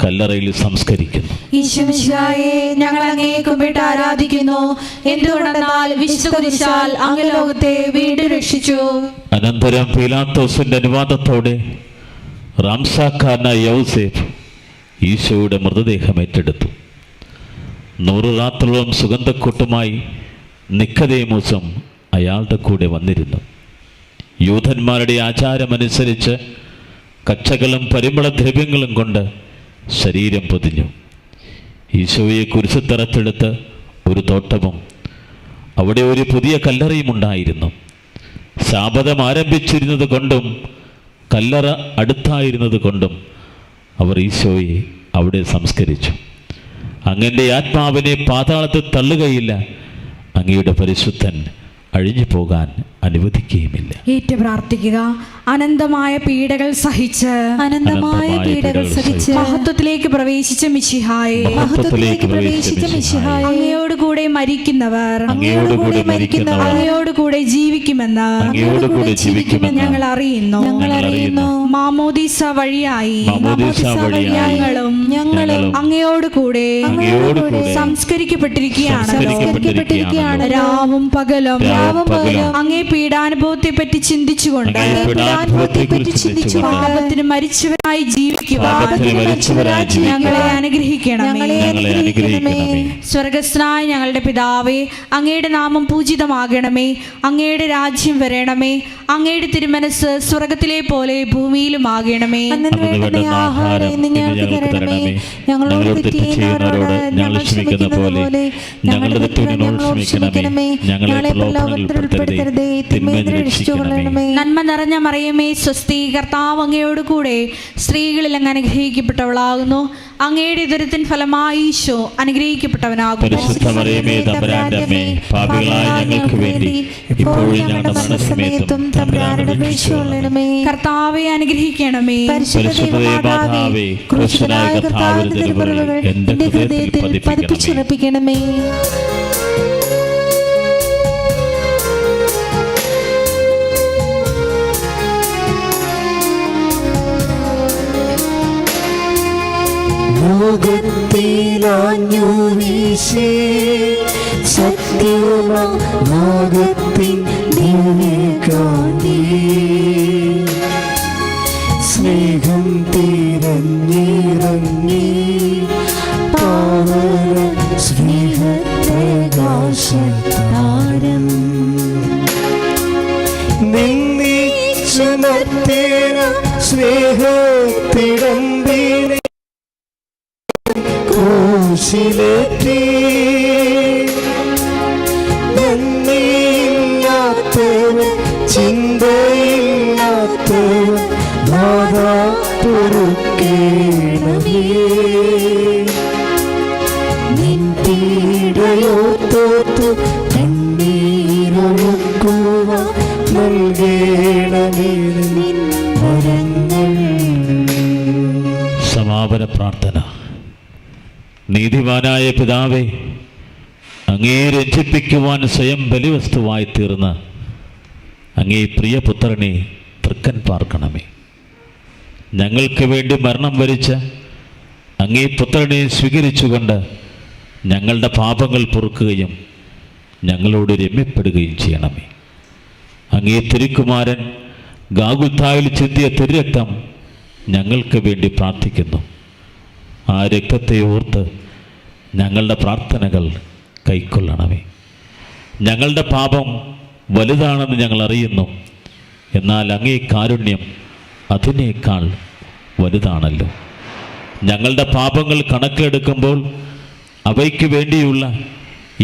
കല്ലറയിൽ സംസ്കരിക്കുന്നു. ഈശോ മിശിഹായെ ഞങ്ങൾ അങ്ങയെ കുമ്പിട്ട് ആരാധിക്കുന്നു. എന്തുകൊണ്ടെന്നാൽ വിശുദ്ധ കുരിശാൽ അങ്ങ് ലോകത്തെ വീണ്ടും രക്ഷിച്ചു. അനന്തരം പീലാത്തോസിന്റെ അനുവാദത്തോടെ റാംസാക്കാരനായ യൗസേഫ് ഈശോയുടെ മൃതദേഹം ഏറ്റെടുത്തു. 100 രാത്രിയോളം സുഗന്ധക്കൂട്ടുമായി നിക്കദേമോസും അയാളുടെ കൂടെ വന്നിരുന്നു. യൂതന്മാരുടെ ആചാരമനുസരിച്ച് കച്ചകളും പരിമളദ്രവ്യങ്ങളും കൊണ്ട് ശരീരം പൊതിഞ്ഞു. ഈശോയെ കുരിശുത്തറത്തെടുത്ത് ഒരു തോട്ടവും അവിടെ ഒരു പുതിയ കല്ലറയും ഉണ്ടായിരുന്നു. ശാബദം ആരംഭിച്ചിരുന്നത് കൊണ്ടും കല്ലറ അടുത്തായിരുന്നത് കൊണ്ടും അവർ ഈശോയെ അവിടെ സംസ്കരിച്ചു. അങ്ങയുടെ ആത്മാവിനെ പാതാളത്തിൽ തള്ളുകയില്ല, അങ്ങയുടെ പരിശുദ്ധൻ അഴിഞ്ഞു പോകാൻ അനുവദിക്കുകയുമില്ല. ഏറ്റു പ്രാർത്ഥിക്കുക. അനന്തമായ പീഡകൾ സഹിച്ച് മഹത്വത്തിലേക്ക് പ്രവേശിച്ച മിശിഹായെ, അങ്ങയോട് കൂടെ മരിക്കുന്നവർ അങ്ങയോട് കൂടെ ജീവിക്കുമെന്ന് ഞങ്ങൾ അറിയുന്നു. മാമോദീസ വഴിയായി ഞങ്ങളും അങ്ങയോട് കൂടെ സംസ്കരിക്കപ്പെട്ടിരിക്കുകയാണ്. രാവും പകലും അങ്ങേ പീഡാനുഭവത്തെ പറ്റി ചിന്തിച്ചുകൊണ്ട് പാപത്തിന് മരിച്ചവരായി ജീവിക്കുക ഞങ്ങളെ അനുഗ്രഹിക്കണമേ. സ്വർഗസ്ഥനായ ഞങ്ങളുടെ പിതാവേ, അങ്ങയുടെ നാമം പൂജിതമാകണമേ. അങ്ങയുടെ രാജ്യം വരണമേ. അങ്ങയുടെ തിരുമനസ് സ്വർഗത്തിലെ പോലെ ഭൂമിയിലും ആകണമേ. ആഹാരം ഞങ്ങൾക്ക് തരണമേ. ഞങ്ങളോട് തെറ്റ് ചെയ്യുന്നവരോട് ഞങ്ങൾ ക്ഷമിക്കുന്ന പോലെ ഞങ്ങളുടെ തെറ്റുകളോട് ക്ഷമിക്കണമേ. ഞങ്ങളെ പ്രലോഭനത്തിൽ ഉൾപ്പെടുത്തരുതേ, തിന്മയിൽ നിന്ന് രക്ഷിച്ചുകൊള്ളണമേ. നന്മ നിറഞ്ഞ മറിയമേ സ്വസ്തി, കർത്താവ് അങ്ങയോട് കൂടെ സ്ത്രീകളിൽ അങ്ങ് അനുഗ്രഹിക്കപ്പെട്ടവളാകുന്നു. അങ്ങയുടെ ഉദരത്തിൻ ഫലമായി ഈശോ അനുഗ്രഹിക്കപ്പെട്ടവനാകുന്നു. പരിശുദ്ധ മറിയമേ തമ്പുരാന്റെ അമ്മേ, പാപികളായ ഞങ്ങൾക്ക് വേണ്ടി ഇപ്പോഴും ഞങ്ങളുടെ മരണസമയത്തും തമ്പുരാനോട് അപേക്ഷിച്ചുകൊള്ളണമേ. കർത്താവെ അനുഗ്രഹിക്കണമേ. പരിശുദ്ധ മാതാവേ, ക്രൂശനായ കർത്താവിന്റെ തിരുമുറകൾ എന്റെ ഹൃദയത്തിൽ പതിപ്പിച്ചുറപ്പിക്കണമേ. ലോകത്തിലാഞ്ഞു വീശി സത്യമാം നാഗത്തിൻ ദിവ്യകാന്തി, സ്നേഹം തിരഞ്ഞിറങ്ങി പാവന സ്നേഹപ്രകാശതാരം നിന്നിച്ചു നിർത്തിയ സ്നേഹത്തിടമ്പിനെ ക്രൂശിലേറ്റി നന്ദിയില്ലാത്തവൻ ചിന്തയില്ലാത്തവൻ നാഥാ പൊറുക്കേണമേ. നിൻ പീഡയോ തോർത്തു കണ്ണീരൊഴുക്കുവാൻ നൽകേണമേ നിൻ പിതാവേ, അങ്ങേ രഞ്ജിപ്പിക്കുവാൻ സ്വയം ബലിവസ്തുവായി തീർന്ന അങ്ങേ പ്രിയപുത്രനെ തൃക്കൻ പാർക്കണമേ. ഞങ്ങൾക്ക് വേണ്ടി മരണം വരിച്ച അങ്ങേ പുത്രനെ സ്വീകരിച്ചുകൊണ്ട് ഞങ്ങളുടെ പാപങ്ങൾ പൊറുക്കുകയും ഞങ്ങളോട് രമ്യപ്പെടുകയും ചെയ്യണമേ. അങ്ങേ തിരുക്കുമാരൻ ഗാഗുൽത്തായിൽ ചിന്തിയ തിരുരക്തം ഞങ്ങൾക്ക് വേണ്ടി പ്രാർത്ഥിക്കുന്നു. ആ രക്തത്തെ ഓർത്ത് ഞങ്ങളുടെ പ്രാർത്ഥനകൾ കൈക്കൊള്ളണമേ. ഞങ്ങളുടെ പാപം വലുതാണെന്ന് ഞങ്ങൾ അറിയുന്നു. എന്നാൽ അങ്ങേ കാരുണ്യം അതിനേക്കാൾ വലുതാണല്ലോ. ഞങ്ങളുടെ പാപങ്ങൾ കണക്കിലെടുക്കുമ്പോൾ അവയ്ക്ക് വേണ്ടിയുള്ള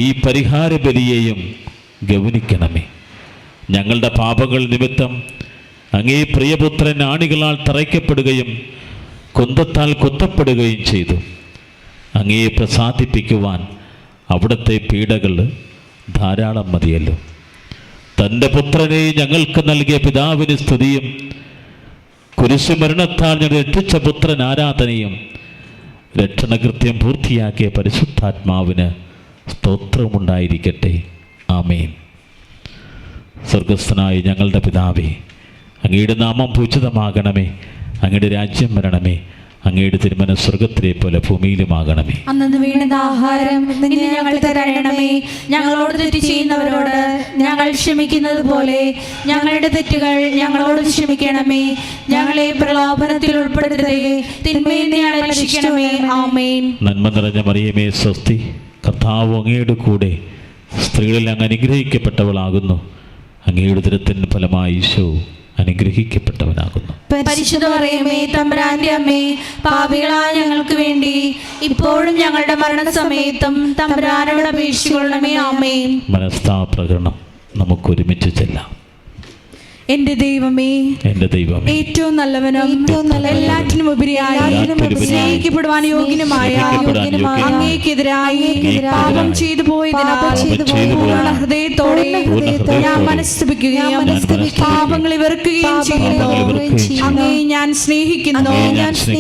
ഈ പരിഹാര ബലിയെയും ഗൗനിക്കണമേ. ഞങ്ങളുടെ പാപങ്ങൾ നിമിത്തം അങ്ങേ പ്രിയപുത്രൻ ആണികളാൽ തറയ്ക്കപ്പെടുകയും കുന്തത്താൽ കുത്തപ്പെടുകയും ചെയ്തു. അങ്ങയെ പ്രസാദിപ്പിക്കുവാൻ അവിടുത്തെ പീഡകൾ ധാരാളം മതിയല്ലോ. തൻ്റെ പുത്രനെ ഞങ്ങൾക്ക് നൽകിയ പിതാവിന് സ്തുതിയും കുരിശുമരണത്താൽ ഞങ്ങൾ രക്ഷിച്ച പുത്രൻ ആരാധനയും രക്ഷണകൃത്യം പൂർത്തിയാക്കിയ പരിശുദ്ധാത്മാവിന് സ്തോത്രമുണ്ടായിരിക്കട്ടെ. ആമേൻ. സ്വർഗസ്ഥനായ ഞങ്ങളുടെ പിതാവേ, അങ്ങയുടെ നാമം പൂജിതമാകണമേ. അങ്ങയുടെ രാജ്യം വരണമേ. അങ്ങയുടെ തിരുമനസ്സ് സ്വർഗത്തിലെ പോലെ ഭൂമിയിലുമാകണമേ. അന്നു വേണ്ടുന്ന ആഹാരം ഇന്ന് ഞങ്ങൾക്ക് തരണമേ. ഞങ്ങളോട് തെറ്റ് ചെയ്യുന്നവരോട് ഞങ്ങൾ ക്ഷമിക്കുന്നത് പോലെ ഞങ്ങളുടെ തെറ്റുകൾ ഞങ്ങളോട് ക്ഷമിക്കണമേ. ഞങ്ങളെ പ്രലോഭനത്തിൽ ഉൾപ്പെടുത്തരുതേ, തിന്മയിൽ നിന്ന് ഞങ്ങളെ രക്ഷിക്കണമേ. ആമേൻ. നന്മ നിറഞ്ഞ മറിയമേ, സ്വസ്തി. കർത്താവ് അങ്ങയുടെ കൂടെ സ്ത്രീകളിൽ അങ്ങ് അനുഗ്രഹിക്കപ്പെട്ടവളാകുന്നു. അങ്ങയുടെ ഉദരത്തിൻ ഫലമായി ഈശോ അനുഗ്രഹിക്കപ്പെട്ടവനാകുന്നു. പരിശുദ്ധ മറിയമേ, തമ്പുരാന്റെ അമ്മേ, പാപികളായ ഞങ്ങൾക്ക് വേണ്ടി ഇപ്പോഴും ഞങ്ങളുടെ മരണസമയത്തും തമ്പുരാനോട് അപേക്ഷിച്ചുകൊള്ളണമേ. ആമേൻ. മനസ്താപ്രകരണം നമുക്ക് ഒരുമിച്ച് ചെല്ലാം. എന്റെ ദൈവമേ, എന്റെ ദൈവമേ, ഏറ്റവും നല്ലവനും എല്ലാറ്റിനും ഉപരിയായി സ്നേഹിക്കപ്പെടുവാൻ യോഗ്യനുമായ അങ്ങേക്കെതിരായി പാപം ചെയ്തു പോയതിനാൽ പൂർണ്ണ ഹൃദയത്തോടെ ഞാൻ മനസ്തപിക്കുകയും പാപങ്ങളെ വെറുക്കുകയും ചെയ്യുന്നു. അങ്ങേ ഞാൻ സ്നേഹിക്കുന്നു.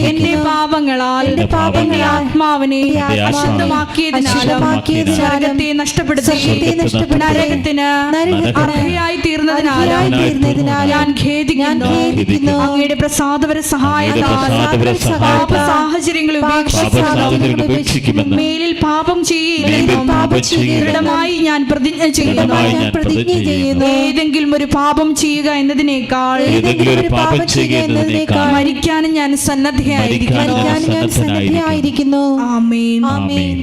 എന്റെ പാപങ്ങളാൽ ആത്മാവിനെ അശുദ്ധമാക്കിയതിനാലും നരകത്തെ നഷ്ടപ്പെടുത്തി നരകത്തിന് അർഹയായി തീർന്നതിനാലും ഞാൻ ഖേദിക്കുന്നു. അങ്ങയുടെ പ്രസാദപര സഹായത്താൽ സാഹചര്യങ്ങൾ ഉപേക്ഷിക്കുമെന്നും മേലിൽ പാപം ചെയ്യുകയും ദൃഢമായി ഞാൻ പ്രതിജ്ഞ ചെയ്യുന്നു. ഏതെങ്കിലും ഒരു പാപം ചെയ്യുക എന്നതിനേക്കാൾ മരിക്കാനും ഞാൻ സന്നദ്ധയായിരിക്കുന്നു. ആമേൻ.